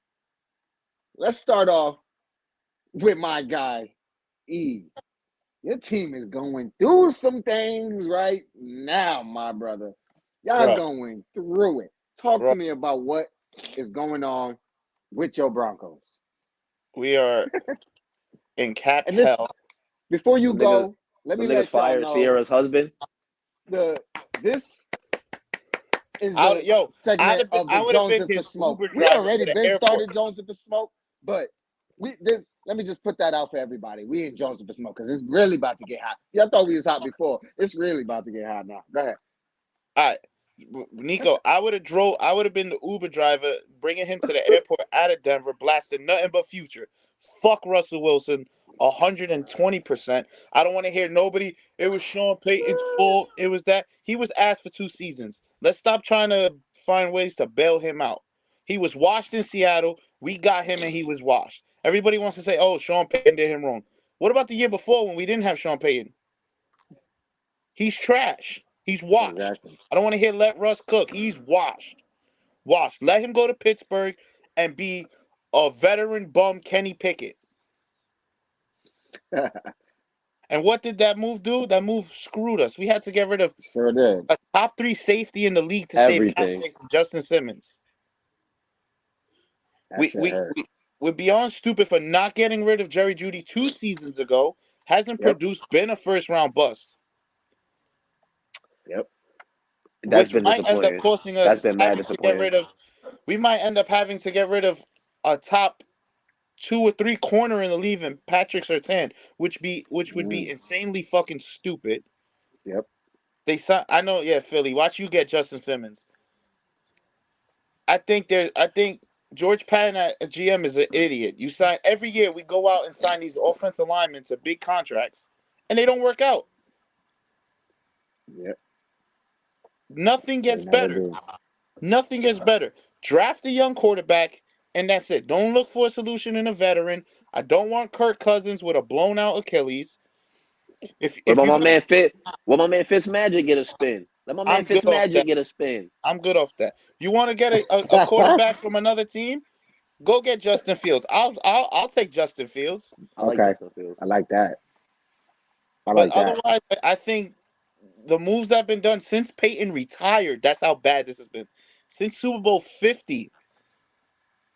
Let's start off with my guy, E. Your team is going through some things right now, my brother. Y'all going through it. Talk to me about what is going on with your Broncos.
We are in cap hell.
Before you go, let me let y'all know.
Sierra's husband.
This is the segment of the Jones and for Smoke. We already been started Jones and for Smoke, but let me just put that out for everybody. We ain't Jones and for Smoke because it's really about to get hot. Y'all thought we was hot before. It's really about to get hot now. Go ahead.
All right. Nico, I would have been the Uber driver, bringing him to the airport out of Denver, blasting nothing but Future. Fuck Russell Wilson, 120%. I don't want to hear nobody. It was Sean Payton's fault. It was that. He was asked for 2 seasons. Let's stop trying to find ways to bail him out. He was washed in Seattle. We got him and he was washed. Everybody wants to say, oh, Sean Payton did him wrong. What about the year before when we didn't have Sean Payton? He's trash. He's washed. Exactly. I don't want to hear let Russ cook. He's washed. Washed. Let him go to Pittsburgh and be a veteran bum Kenny Pickett. And what did that move do? That move screwed us. We had to get rid of a top 3 safety in the league to save cap space and Justin Simmons. We're beyond stupid for not getting rid of Jerry Jeudy 2 seasons ago. Hasn't produced, been a first-round bust.
Yep.
Which might end up costing us.
That's been mad disappointing.
We might end up having to get rid of a top 2 or 3 corner in the league and Patrick Surtain, which would be insanely fucking stupid.
Yep.
I know, Philly. Watch you get Justin Simmons. I think George Patton at GM is an idiot. You sign every year. We go out and sign these offensive linemen to big contracts, and they don't work out.
Yeah.
Nothing
They
gets
never
better.
do.
Nothing gets better. Draft a young quarterback, and that's it. Don't look for a solution in a veteran. I don't want Kirk Cousins with a blown out Achilles. If you gonna,
What my man Fitzmagic get a spin? Let my man
I'm good off
Fitzmagic
that.
get a spin.
I'm good off that. You want to get a quarterback from another team? Go get Justin Fields. I'll take Justin Fields.
I like
Okay.
Justin Fields.
I like that. I
But
like that.
otherwise, I think the moves that have been done since Peyton retired, that's how bad this has been. Since Super Bowl 50,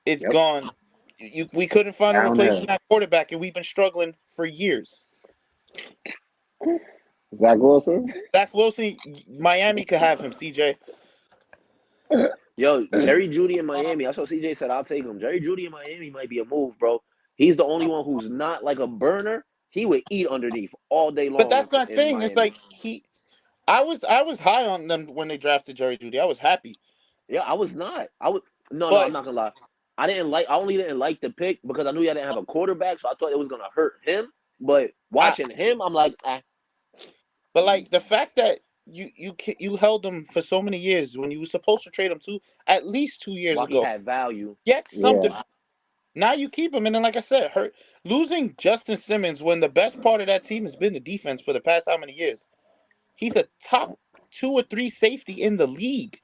it's
Yep.
gone. We couldn't find a replacement
Downhill.
at quarterback, and we've been struggling for years.
Zach Wilson.
Zach Wilson, Miami could have him, CJ.
Yo, Jerry Jeudy in Miami. I saw CJ said I'll take him. Jerry Jeudy in Miami might be a move, bro. He's the only one who's not like a burner. He would eat underneath all day
But
long
that's my
in
thing. It's
Miami.
like I was high on them when they drafted Jerry Jeudy. I was happy.
Yeah, I was not. No, I'm
But
not gonna lie. I only didn't like the pick because I knew y'all didn't have a quarterback, so I thought it was gonna hurt him. But watching him, I'm like,
but like the fact that you held him for so many years when you were supposed to trade him at least 2 years
while he
ago.
had value.
Get something.
Yeah.
Now you keep him, and then like I said, losing Justin Simmons when the best part of that team has been the defense for the past how many years? He's a top 2 or 3 safety in the league,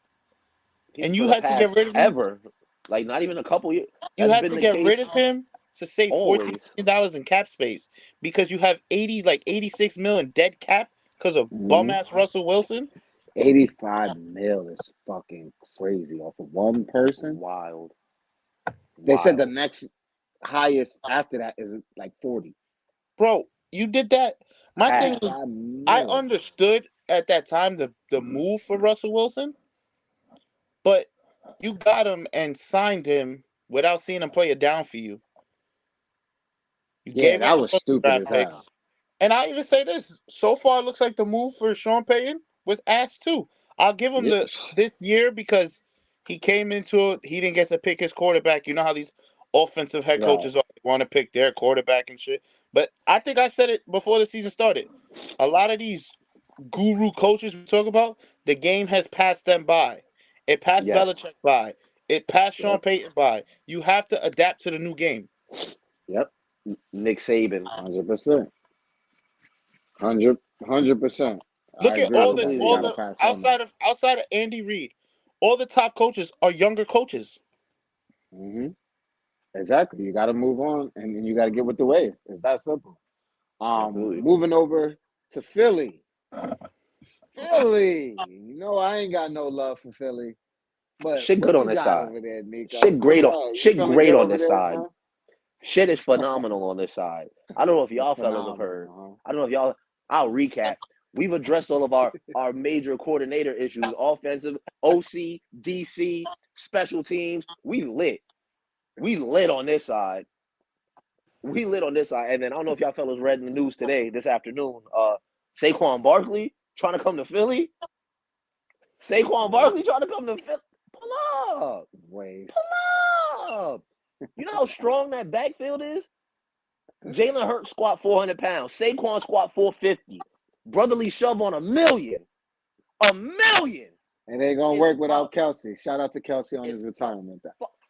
and
For
you
the
had to get
past
rid of him.
ever, like not even a couple years.
You
That's
had
been
to
the
get rid
case
of him to save $14
always.
million in cap space because you have 86 million dead cap because of bum
Mm-hmm.
ass Russell Wilson.
85 mil is fucking crazy off of one person.
Wild.
They said the next highest after that is like 40.
Bro, you did that. My thing is,
85
I
mil.
understood at that time the move for Russell Wilson, but you got him and signed him without seeing him play it down for you. You
Yeah,
gave
that
up
was
on the
stupid
draft
as hell.
picks. And I even say this: so far, it looks like the move for Sean Payton was ass too. I'll give him
Yeah.
this year because he came into it. He didn't get to pick his quarterback. You know how these offensive head
Right.
coaches want to pick their quarterback and shit. But I think I said it before the season started. A lot of these guru coaches we talk about, the game has passed them by. It passed
Yes.
Belichick by. It passed Sean
Yep.
Payton by. You have to adapt to the new game.
Yep.
Nick Saban.
100%. 100%. I
Look at
agree
I
with that. You
completely
all
got to
agree.
the
pass on that.
outside of Andy Reid, all the top coaches are younger coaches.
Mm-hmm. Exactly. You got to move on and you got to get with the wave. It's that simple.
Absolutely.
Moving over to Philly. Philly. You know I ain't got no love for Philly. But
Shit good
what
on
you
this
got
side.
over there, Nico?
Shit great on
You feeling good
on
over
this
there,
side.
man?
Shit is phenomenal on this side. I don't know if y'all
It's
fellas have heard.
phenomenal,
I don't know if y'all. I'll recap. We've addressed all of our major coordinator issues: offensive, OC, DC, special teams. We lit. We lit on this side. We lit on this side. And then I don't know if y'all fellas read in the news today, this afternoon. Saquon Barkley trying to come to Philly. Saquon Barkley trying to come to Philly. Pull up.
Wait.
Pull up. You know how strong that backfield is? Jalen Hurts squat 400 pounds. Saquon squat 450. Brotherly shove on $1 million. $1 million.
It ain't going to work without Kelsey. Shout out to Kelsey on his retirement.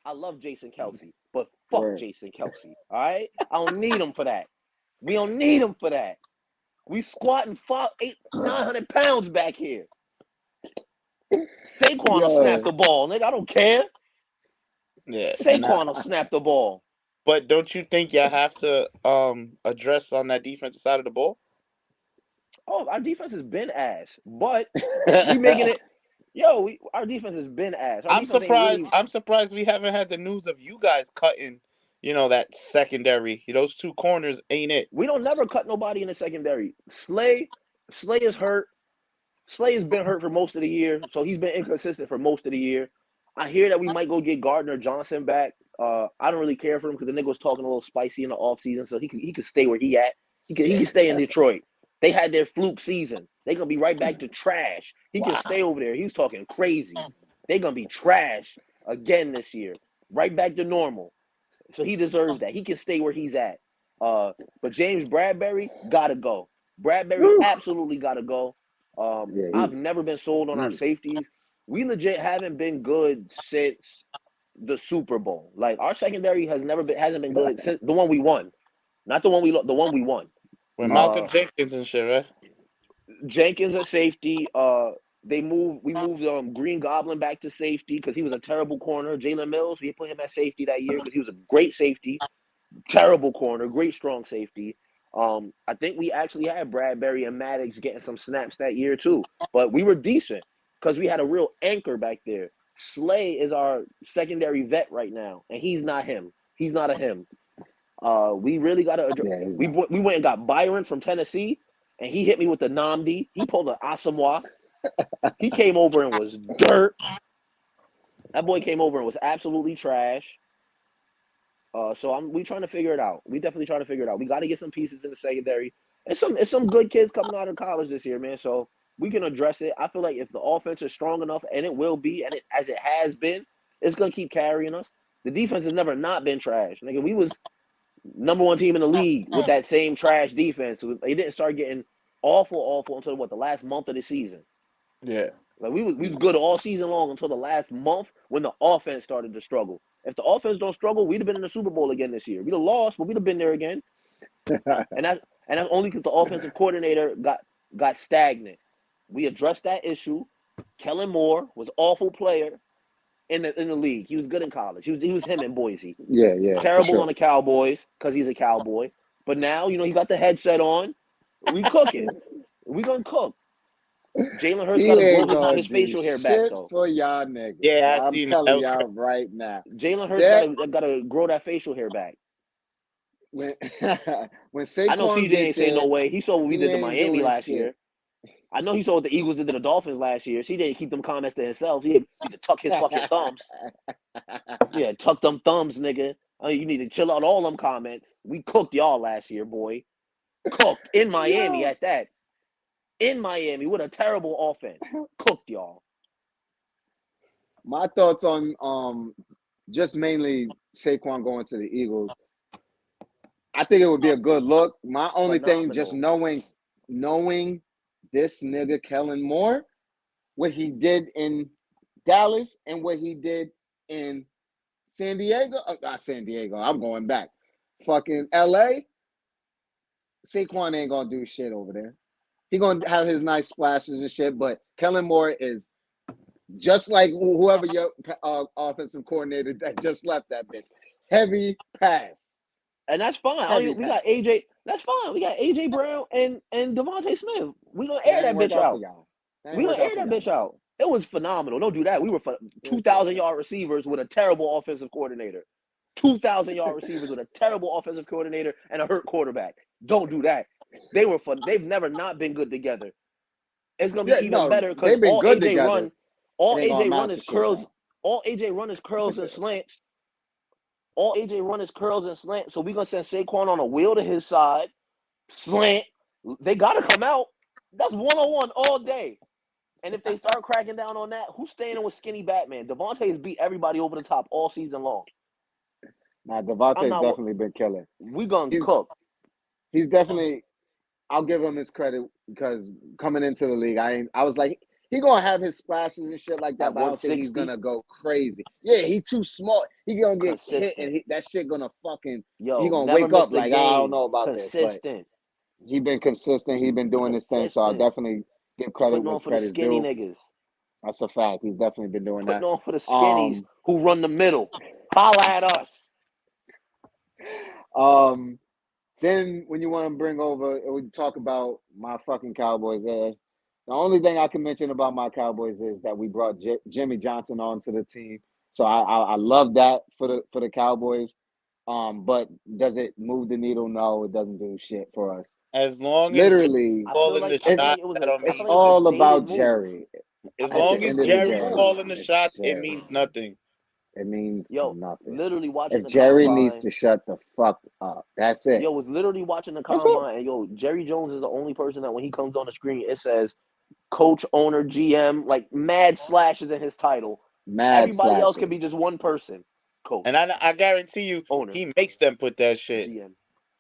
I love Jason Kelsey, but fuck
Word.
Jason Kelsey. All right? I don't need him for that. We don't need him for that. We squatting 900 pounds back here. Saquon will snap the ball, nigga. I don't care.
Yeah.
Saquon will snap the ball.
But don't you think y'all have to address on that defensive side of the ball?
Oh, our defense has been ass, but we making it. Yo, our defense has been ass.
I'm surprised we haven't had the news of you guys cutting, that secondary. Those 2 corners ain't it.
We don't never cut nobody in the secondary. Slay is hurt. Slay has been hurt for most of the year, so he's been inconsistent for most of the year. I hear that we might go get Gardner Johnson back. I don't really care for him because the nigga was talking a little spicy in the offseason, so he could stay where he at. He can stay in Detroit. They had their fluke season. They gonna be right back to trash. He can stay over there. He was talking crazy. They gonna be trash again this year. right back to normal. So he deserves that. He can stay where he's at. But James Bradbury gotta go. Bradbury absolutely gotta go. I've never been sold on our safeties. We legit haven't been good since the Super Bowl. Like our secondary hasn't been good since the one we won, not the one the one we won.
With Malcolm Jenkins and shit, right?
Jenkins at safety. We moved Green Goblin back to safety because he was a terrible corner. Jalen Mills, we put him at safety that year because he was a great safety. Terrible corner, great strong safety. I think we actually had Bradbury and Maddox getting some snaps that year too, but we were decent because we had a real anchor back there. Slay is our secondary vet right now, and he's not him. He's not a him. We really got to address. We went and got Byron from Tennessee, and he hit me with the Namdi. He pulled an Asamoah. He came over and was dirt. That boy came over and was absolutely trash. So we trying to figure it out. We definitely trying to figure it out. We got to get some pieces in the secondary. It's some good kids coming out of college this year, man. So we can address it. I feel like if the offense is strong enough, and it will be, and as it has been, it's gonna keep carrying us. The defense has never not been trash. Nigga, we was number one team in the league with that same trash defense. They didn't start getting awful until the last month of the season.
Yeah.
Like we was good all season long until the last month when the offense started to struggle. If the offense don't struggle, we'd have been in the Super Bowl again this year. We'd have lost, but we'd have been there again. and that's only because the offensive coordinator got stagnant. We addressed that issue. Kellen Moore was an awful player in the league. He was good in college. He was him in Boise.
Yeah.
Terrible on the Cowboys because he's a Cowboy. But now, he got the headset on. We cooking. We gonna cook. Jalen Hurts got to grow his facial hair back, though.
For y'all niggas.
Yeah,
I'm telling y'all right now.
Jalen Hurts got to grow that facial hair back.
When Saquon,
I know CJ ain't saying no way. He saw what we did to Miami last year. I know he saw what the Eagles did to the Dolphins last year. CJ didn't keep them comments to himself. He need to tuck his fucking thumbs. Yeah, tuck them thumbs, nigga. You need to chill out all them comments. We cooked y'all last year, boy. Cooked in Miami at that. In Miami with a terrible offense. Cooked y'all.
My thoughts on just mainly Saquon going to the Eagles. I think it would be a good look. My only thing, just knowing this nigga Kellen Moore, what he did in Dallas and what he did in San Diego. Not San Diego. I'm going back. Fucking LA. Saquon ain't gonna do shit over there. He gonna have his nice splashes and shit, but Kellen Moore is just like whoever your offensive coordinator that just left that bitch. Heavy pass.
And that's fine. We got AJ. That's fine. We got AJ Brown and Devontae Smith. We gonna air that bitch out. We gonna air that bitch out. It was phenomenal. Don't do that. We were 2,000-yard receivers with a terrible offensive coordinator. 2,000-yard receivers with a terrible offensive coordinator and a hurt quarterback. Don't do that. They were fun. They've never not been good together. It's gonna be even better because all AJ run is curls. All AJ run is curls and slants. All AJ run is curls and slants. So we're gonna send Saquon on a wheel to his side, slant. They gotta come out. That's 1-on-1 all day. And if they start cracking down on that, who's staying with skinny Batman? Devontae's beat everybody over the top all season long.
Nah, Devontae's definitely been killing.
We gonna cook.
He's definitely. I'll give him his credit because coming into the league, I was like, he gonna have his splashes and shit like that, but I don't think he's gonna go crazy. Yeah, he too small. He gonna get hit, and that shit gonna fucking. He gonna wake up like, I don't know about this. But he been consistent. He been doing his thing, so I'll definitely give credit where credit's due.
Niggas.
That's a fact. He's definitely been doing that.
Putting on for the skinnies who run the middle. Holla at us.
Then when you want to bring over, we talk about my fucking Cowboys. The only thing I can mention about my Cowboys is that we brought Jimmy Johnson onto the team. So I love that for the Cowboys. But does it move the needle? No, it doesn't do shit for us.
As long
literally,
it's
all about Jerry.
As long as Jerry's calling the shots, it means nothing.
It means nothing.
Literally watching
if Jerry needs to shut the fuck up, that's it.
Was literally watching the combine, and Jerry Jones is the only person that when he comes on the screen, it says coach, owner, GM, like mad slashes in his title. Everybody else can be just one person. Coach.
And I guarantee you,
Owner.
he makes them put that shit.
GM.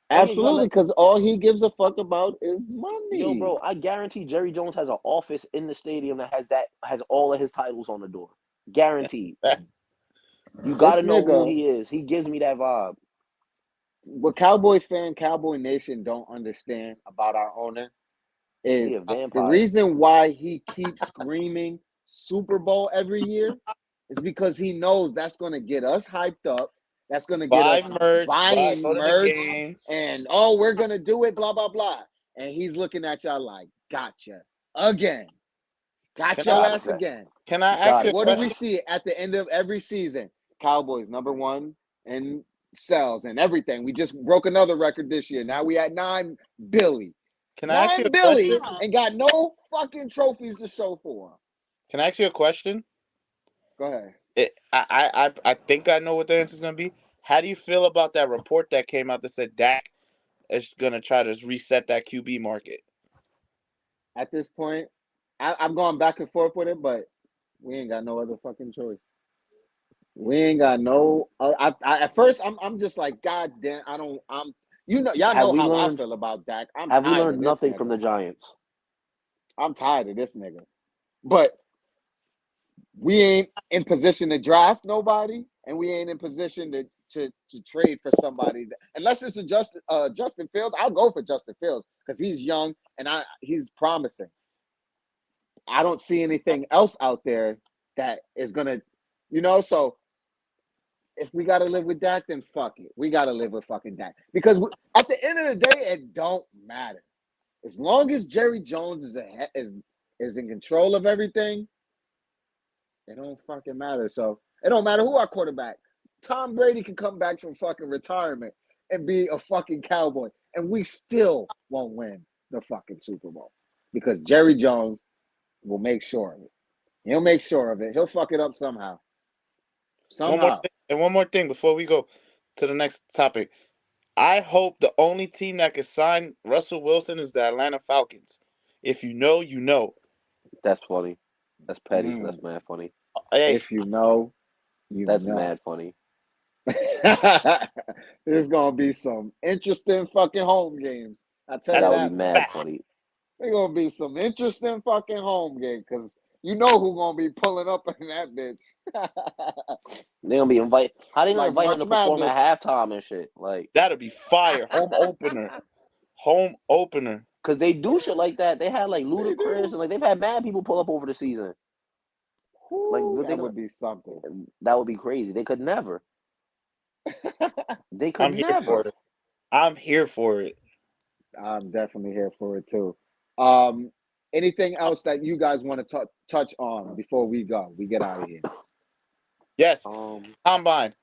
Absolutely, because all he gives a fuck about is money.
Yo, bro, I guarantee Jerry Jones has an office in the stadium that has all of his titles on the door. Guaranteed. You gotta know who he is. He gives me that vibe.
What Cowboy Nation don't understand about our owner is the reason why he keeps screaming Super Bowl every year is because he knows that's going to get us hyped up. That's going to get us buying merch, and we're going to do it, blah, blah, blah. And he's looking at y'all like, gotcha. Again. Got your ass again.
Can I ask you a question?
What do we see at the end of every season? Cowboys #1 in sales and everything. We just broke another record this year. Now we at 9 billion.
Can I ask you a
question? And got no fucking trophies to show for him.
Can I ask you a question?
Go ahead.
I think I know what the answer is going to be. How do you feel about that report that came out that said Dak is going to try to reset that QB market?
At this point, I'm going back and forth with it, but we ain't got no other fucking choice. We ain't got no. At first, I'm just like, God damn, y'all know how I feel about Dak.
Have we learned nothing from the Giants?
I'm tired of this nigga. But we ain't in position to draft nobody, and we ain't in position to trade for somebody. Unless it's a Justin Fields, I'll go for Justin Fields because he's young and he's promising. I don't see anything else out there that is gonna, so if we gotta live with Dak, then fuck it. We gotta live with fucking Dak. Because at the end of the day, it don't matter. As long as Jerry Jones is in control of everything, it don't fucking matter. So it don't matter who our quarterback. Tom Brady can come back from fucking retirement and be a fucking Cowboy, and we still won't win the fucking Super Bowl because Jerry Jones will make sure of it. He'll make sure of it. He'll fuck it up somehow.
One more thing before we go to the next topic. I hope the only team that can sign Russell Wilson is the Atlanta Falcons. If you know, you know.
That's funny. That's petty. That's mad funny.
Hey, if you know,
that's mad funny.
There's gonna be some interesting fucking home games. I tell you that.
That would be mad funny.
There's gonna be some interesting fucking home game because you know who's gonna be pulling up in that bitch.
They're gonna be invited. How they gonna invite him to perform at halftime and shit? Like
that'll be fire. Home opener.
Cause they do shit like that. They had like Ludacris and like they've had mad people pull up over the season.
Like that would be something.
That would be crazy. They could never. They could
I'm
never.
Here for it. I'm here for it.
I'm definitely here for it too. Anything else that you guys want to touch on before we go? We get out of here.
Yes. Combine.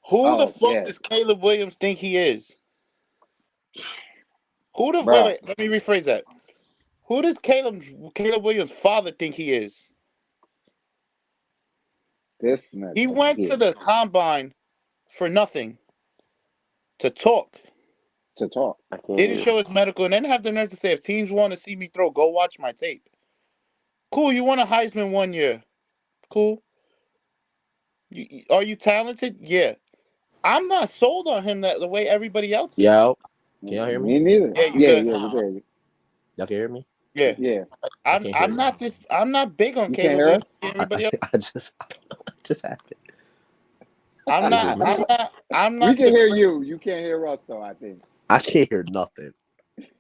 Who the fuck does Caleb Williams think he is? Wait, let me rephrase that. Who does Caleb Williams' father think he is?
This nigga.
He went to the combine for nothing. To talk. Didn't show his medical and then have the nerve to say, if teams want to see me throw, go watch my tape. Cool, you won a Heisman 1 year. Cool. Are you talented? Yeah. I'm not sold on him the way everybody else is.
Yo, can y'all hear me?
Me neither.
Yeah,
we hear you.
Y'all can hear me?
Yeah.
Yeah.
I'm not big on Caleb.
Hear us?
Everybody else.
I just happened.
I'm not.
We can hear you. You can't hear us though, I think.
I can't hear nothing.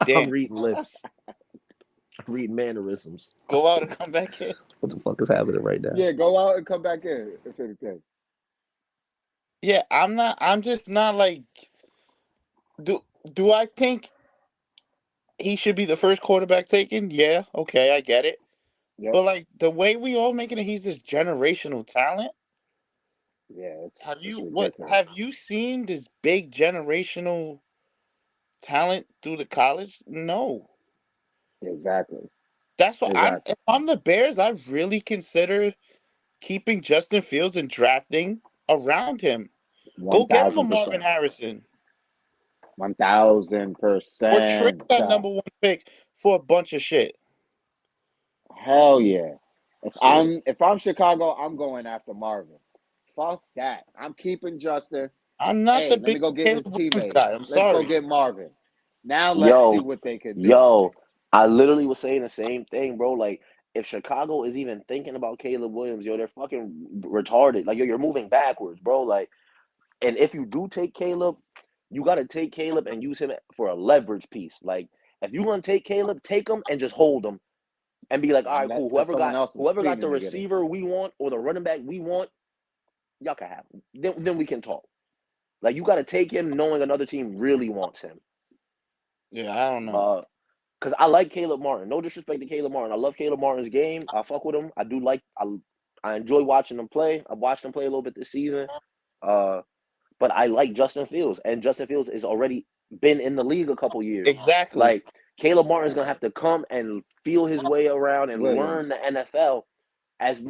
Damn.
I'm reading lips. I'm reading mannerisms.
Go out and come back in.
What the fuck is happening right now?
Yeah, go out and come back in if anything.
Yeah, I'm just not like. Do I think he should be the first quarterback taken? Yeah, okay, I get it. Yep. But like the way we all making it, he's this generational talent.
Yeah,
have you seen this big generational talent through the college? No.
Exactly.
That's why if I'm the Bears, I really consider keeping Justin Fields and drafting around him. 1, go get him a Marvin Harrison.
1,000%.
Or trade that #1 pick for a bunch of shit.
Hell yeah! If I'm Chicago, I'm going after Marvin Fuck that. I'm keeping Justin.
I'm not
Hey,
the
let me
big
go get
Caleb
this
Williams
teammate.
guy. I'm
Let's go
sorry.
get Marvin. Now let's see what they can do.
Yo, I literally was saying the same thing, bro. Like, if Chicago is even thinking about Caleb Williams, yo, they're fucking retarded. Like, yo, you're moving backwards, bro. Like, and if you do take Caleb, you got to take Caleb and use him for a leverage piece. Like, if you're gonna take Caleb, take him and just hold him and be like, all
And
right, cool.
that's someone else's
Whoever got the
screening to get him.
receiver we want or the running back we want, y'all can have him. Then we can talk. Like, you got to take him knowing another team really wants him.
Yeah, I don't know.
Because I like Caleb Martin. No disrespect to Caleb Martin. I love Caleb Martin's game. I fuck with him. I do like. I enjoy watching him play. I've watched him play a little bit this season. But I like Justin Fields, and Justin Fields has already been in the league a couple years.
Exactly.
Like, Caleb Martin's gonna have to come and feel his way around and learn the NFL, as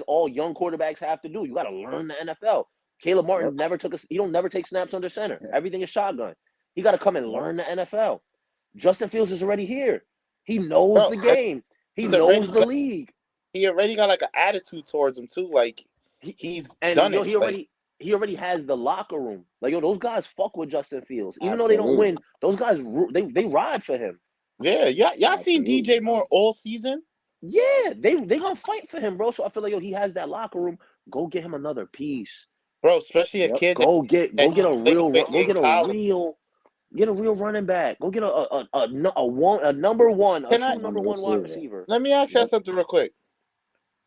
all young quarterbacks have to do. You got to learn the NFL. Caleb Martin never take snaps under center. Everything is shotgun. He got to come and learn the NFL. Justin Fields is already here. He knows the game. He knows the league.
He already got like an attitude towards him too. Like he's done it.
He already has the locker room. Like, yo, those guys fuck with Justin Fields. Even though they don't win, those guys they ride for him.
Yeah, y'all seen DJ Moore all season?
Yeah, they gonna fight for him, bro. So I feel like, yo, he has that locker room. Go get him another piece,
bro. Especially a kid.
Go get a real running back. Go get a number one, number one wide receiver.
Let me ask you something real quick.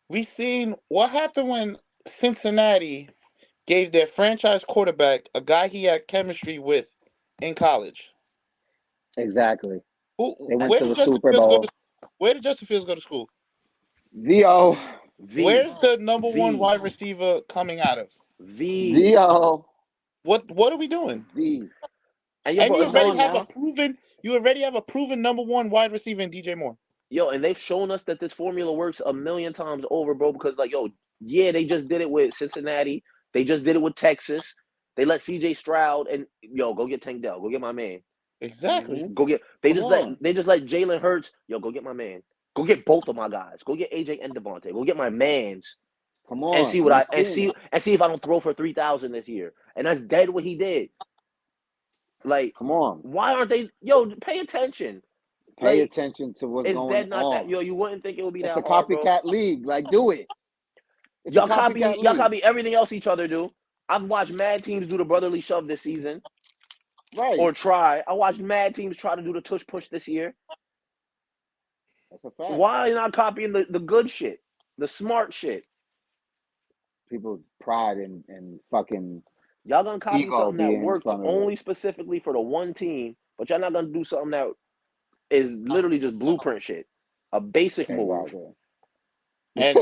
We seen what happened when Cincinnati gave their franchise quarterback a guy he had chemistry with in college.
Exactly.
They went to the Super Bowl. Where did Justin Fields go to school?
VO.
Where's the number one wide receiver coming out of?
VO.
What are we doing?
And
you already have a proven number one wide receiver in DJ Moore.
Yo, and they've shown us that this formula works a million times over, bro. Because, like, yo, yeah, they just did it with Cincinnati. They just did it with Texas. They let CJ Stroud and go get Tank Dell. Go get my man.
Exactly.
Go get. They just let Jalen Hurts. Go get my man. Go get both of my guys. Go get AJ and Devontae. Go get my mans.
Come on.
And see if I don't throw for 3,000 this year. And that's dead what he did. Like,
come on.
Why aren't they? Yo, pay attention.
Pay attention to what's going on.
You wouldn't think it would be
that
hard,
bro. It's a copycat league. Like, do it.
Y'all copy everything else each other do. I've watched mad teams do the brotherly shove this season.
Right.
Or try. I watched mad teams try to do the tush push this year.
That's a fact.
Why are you not copying the good shit? The smart shit?
People pride in fucking.
Y'all gonna copy something that works only specifically for the one team, but y'all not gonna do something that is literally just blueprint shit. A basic move.
And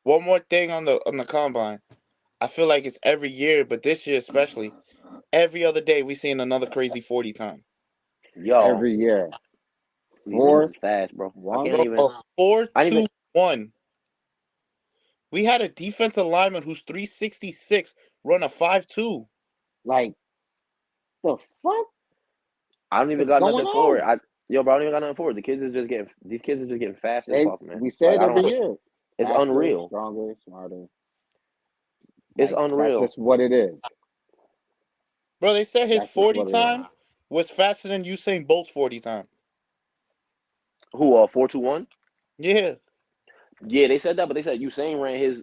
one more thing on the combine. I feel like it's every year, but this year especially, every other day we seeing another crazy 40 time.
Yo.
Every year.
4 fast, bro.
4-2-1. We had a defensive lineman who's 366 run a 5.2.
Like, the fuck?
I don't even got nothing for it. I don't even got nothing for it. These kids are just getting fast as fuck, man.
We said every year.
It's
faster,
unreal.
Stronger, smarter.
It's unreal.
That's just what it is.
Bro, they said his 40 time was faster than Usain Bolt's 40 time.
Who, 4.21?
Yeah.
Yeah, they said that, but they said Usain ran his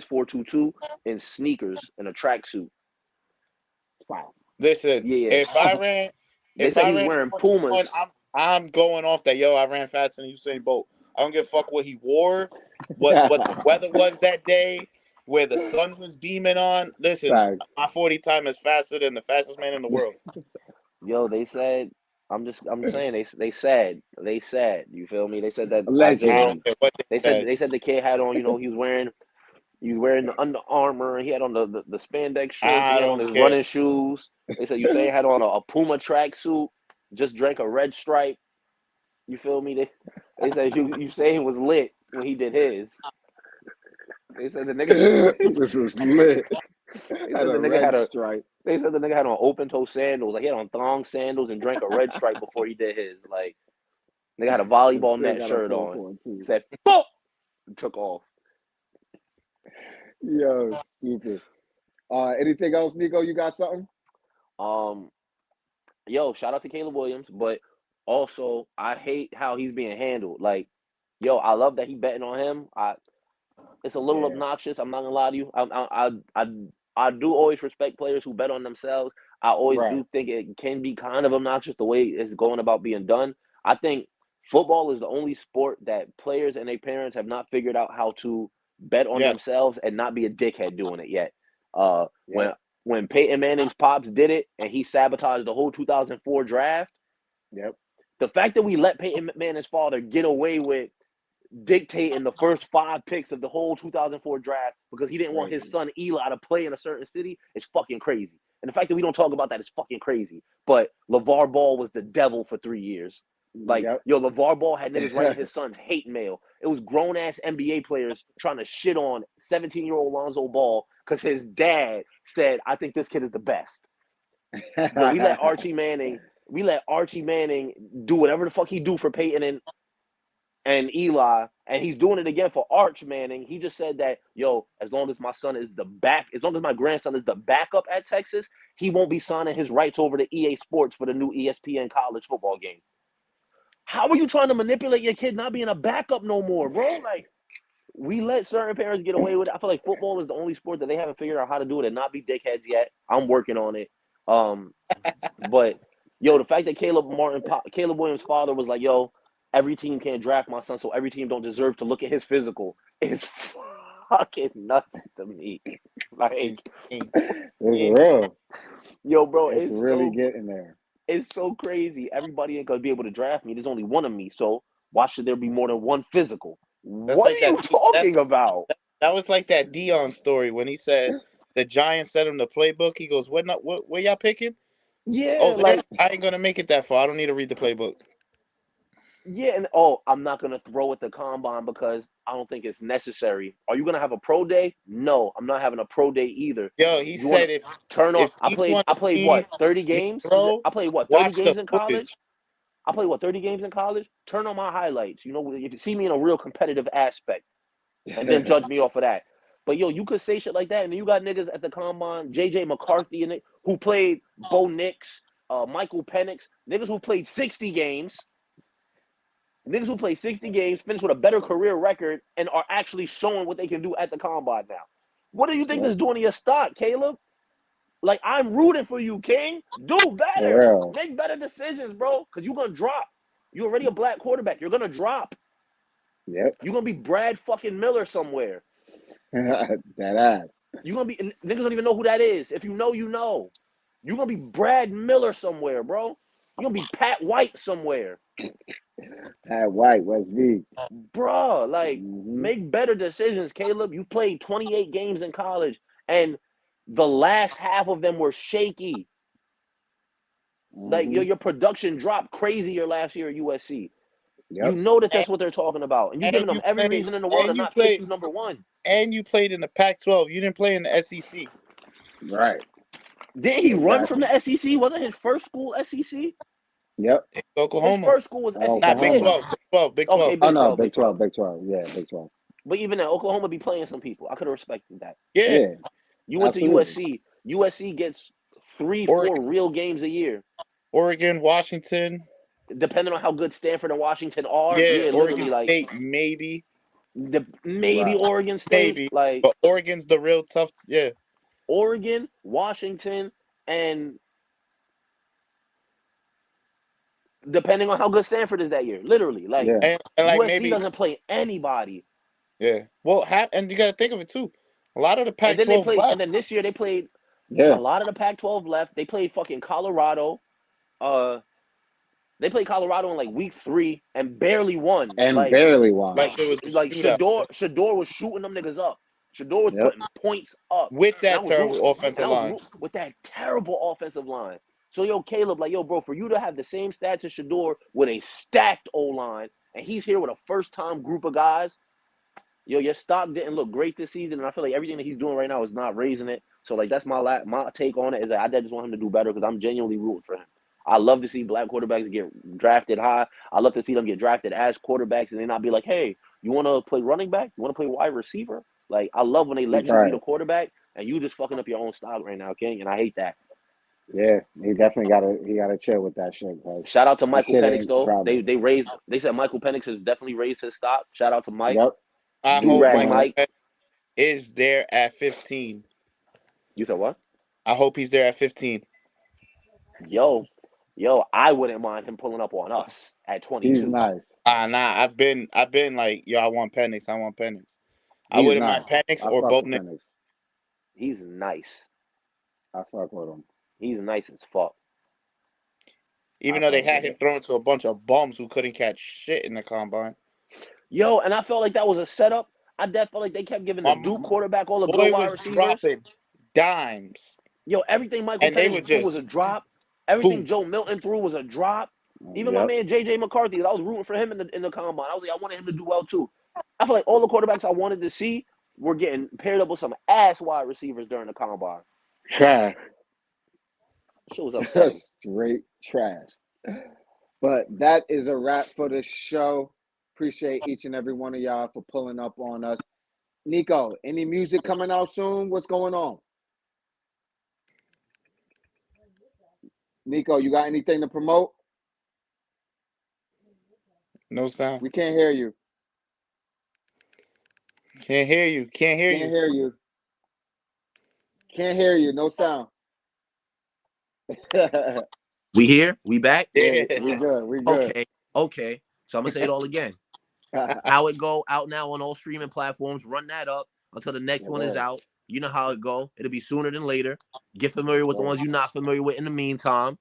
4.22 in sneakers in a tracksuit.
Wow.
Listen, if I ran,
he's wearing Pumas.
I'm going off that. Yo, I ran faster than Usain Bolt. I don't give a fuck what he wore, what the weather was that day, where the sun was beaming on. Listen, my 40 time is faster than the fastest man in the world.
Yo, they said. I'm saying they said. You feel me? They said that.
Allegedly.
They said the kid had on. He was wearing the Under Armour. He had on the spandex shorts. He had on his running shoes. They said Usain had on a Puma tracksuit. Just drank a red Stripe. You feel me? They said Usain was lit when he did his. They said the nigga
this was lit.
They said the nigga had a stripe. They said the nigga had on open toe sandals. Like, he had on thong sandals and drank a red Stripe before he did his. Like, nigga had a volleyball net shirt on. He said, "Boom!" and took off.
Yo, stupid. Anything else, Nico? You got something?
Yo, shout out to Caleb Williams, but also I hate how he's being handled. Like, yo, I love that he betting on him. It's a little obnoxious. I'm not gonna lie to you. I do always respect players who bet on themselves. I always do think it can be kind of obnoxious the way it's going about being done. I think football is the only sport that players and their parents have not figured out how to bet on themselves and not be a dickhead doing it yet. When Peyton Manning's pops did it and he sabotaged the whole 2004 draft. The fact that we let Peyton Manning's father get away with dictating the first 5 picks of the whole 2004 draft because he didn't want his son Eli to play in a certain city is fucking crazy. And the fact that we don't talk about that is fucking crazy. But LeVar Ball was the devil for 3 years. Like, yo, LeVar Ball had niggas writing his son's hate mail. It was grown-ass NBA players trying to shit on 17-year-old Lonzo Ball because his dad said, I think this kid is the best. But we let Archie Manning do whatever the fuck he do for Peyton and Eli, and he's doing it again for Arch Manning. He just said that, yo, as long as my grandson is the backup at Texas, he won't be signing his rights over to EA Sports for the new ESPN college football game. How are you trying to manipulate your kid not being a backup no more, bro? Like, we let certain parents get away with it. I feel like football is the only sport that they haven't figured out how to do it and not be dickheads yet. I'm working on it. But, yo, the fact that Caleb Williams' father was like, yo, every team can't draft my son, so every team don't deserve to look at his physical is fucking nuts to me. Like,
it's real.
Yo, bro,
it's really getting there.
It's so crazy. Everybody ain't gonna be able to draft me. There's only one of me, so why should there be more than one physical? What are you talking about?
That was like that Dion story when he said the Giants sent him the playbook. He goes, "Where y'all picking?"
Yeah, like
I ain't gonna make it that far. I don't need to read the playbook.
Yeah, and I'm not gonna throw at the combine because I don't think it's necessary. Are you gonna have a pro day? No, I'm not having a pro day either.
Yo, he said if
I played what, 30 games? I played what, 30 games in college? I played what, 30 games in college? Turn on my highlights. You know, if you see me in a real competitive aspect, and then judge me off of that. But yo, you could say shit like that, and then you got niggas at the combine, JJ McCarthy in it, who played Bo Nix, Michael Penix, niggas who played 60 games. Niggas who play 60 games, finish with a better career record, and are actually showing what they can do at the combine now. What do you think this is doing to your stock, Caleb? Like, I'm rooting for you, King. Do better. Make better decisions, bro, because you're going to drop. You're already a black quarterback. You're going to drop. You're going to be Brad fucking Miller somewhere.
That ass.
You're going to be – niggas don't even know who that is. If you know, you know. You're going to be Brad Miller somewhere, bro. You're going to be Pat White somewhere.
Pat White, West V.
Bruh, like, make better decisions, Caleb. You played 28 games in college, and the last half of them were shaky. Like, your production dropped crazy your last year at USC. You know that's what they're talking about. And you're giving them every reason in the world to not pick you number one.
And you played in the Pac-12. You didn't play in the SEC.
Right.
Didn't he run from the SEC? Wasn't his first school SEC?
Yep.
Oklahoma.
His first school was SEC.
Not Big 12. Big 12.
Okay, Big 12.
Oh, no, Big 12. Big 12. Yeah, Big 12.
But even then, Oklahoma be playing some people. I could have respected that.
Yeah.
You went to USC. USC gets 3-4 real games a year.
Oregon, Washington.
Depending on how good Stanford and Washington are.
Yeah, Oregon State, maybe.
Oregon State.
Maybe.
Like,
but Oregon's the real tough. Yeah.
Oregon, Washington, and depending on how good Stanford is that year. Literally. Like,
and like
USC doesn't play anybody.
Yeah. Well, and you got to think of it, too. A lot of the Pac-12 left.
And then this year they played a lot of the Pac-12 left. They played fucking Colorado. They played Colorado in like week 3 and barely won.
Like Shador
was shooting them niggas up. Shador was putting points up.
With that terrible offensive line.
With that terrible offensive line. So, yo, Caleb, like, yo, bro, for you to have the same stats as Shador with a stacked O-line, and he's here with a first-time group of guys, yo, your stock didn't look great this season, and I feel like everything that he's doing right now is not raising it. So, like, that's my take on it, is that I just want him to do better because I'm genuinely rooting for him. I love to see black quarterbacks get drafted high. I love to see them get drafted as quarterbacks and they not be like, hey, you want to play running back? You want to play wide receiver? Like, I love when they let you be the quarterback and you just fucking up your own stock right now, King. And I hate that.
Yeah, he definitely gotta chill with that shit.
Shout out to Michael Penix
ain't
though.
promise.
They said Michael Penix has definitely raised his stock. Shout out to Mike.
Yep.
I
Do
hope
rag Mike
is there at 15.
You said what?
I hope he's there at 15.
Yo, I wouldn't mind him pulling up on us at 22.
He's nice.
Nah. I've been like, yo, I want Penix. I
He's
wouldn't
nice.
mind Penix
I
or
fuck
both.
with Penix.
He's nice.
I fuck with him.
He's nice as fuck.
Even though they had him thrown to a bunch of bums who couldn't catch shit in the combine.
Yo, and I felt like that was a setup. I felt like they kept giving the Duke quarterback all the good wide receivers.
Dropping dimes.
Yo, everything Michael Penix threw was a drop. Everything Joe Milton threw was a drop. Even my man J.J. McCarthy, I was rooting for him in the combine. I was like, I wanted him to do well too. I feel like all the quarterbacks I wanted to see were getting paired up with some ass wide receivers during the combine.
Trash.
Shit was upsetting.
Straight trash. But that is a wrap for the show. Appreciate each and every one of y'all for pulling up on us. Nico, any music coming out soon? What's going on? Nico, you got anything to promote?
No sound.
We can't hear you.
Can't hear you.
Can't hear you. Can't hear you. No sound.
We here? We back?
Yeah, we good. We good.
Okay. So I'm gonna say it all again. How it go out now on all streaming platforms. Run that up until the next one is out. You know how it go. It'll be sooner than later. Get familiar with the ones you're not familiar with in the meantime.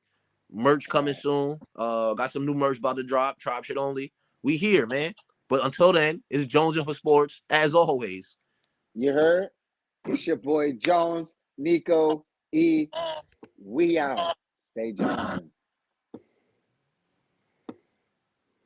Merch coming soon. Got some new merch about to drop. Tribe shit only. We here, man. But until then, it's Jones for Sports, as always.
You heard? It's your boy Jones, Nico, E. We out. Stay Jonesing.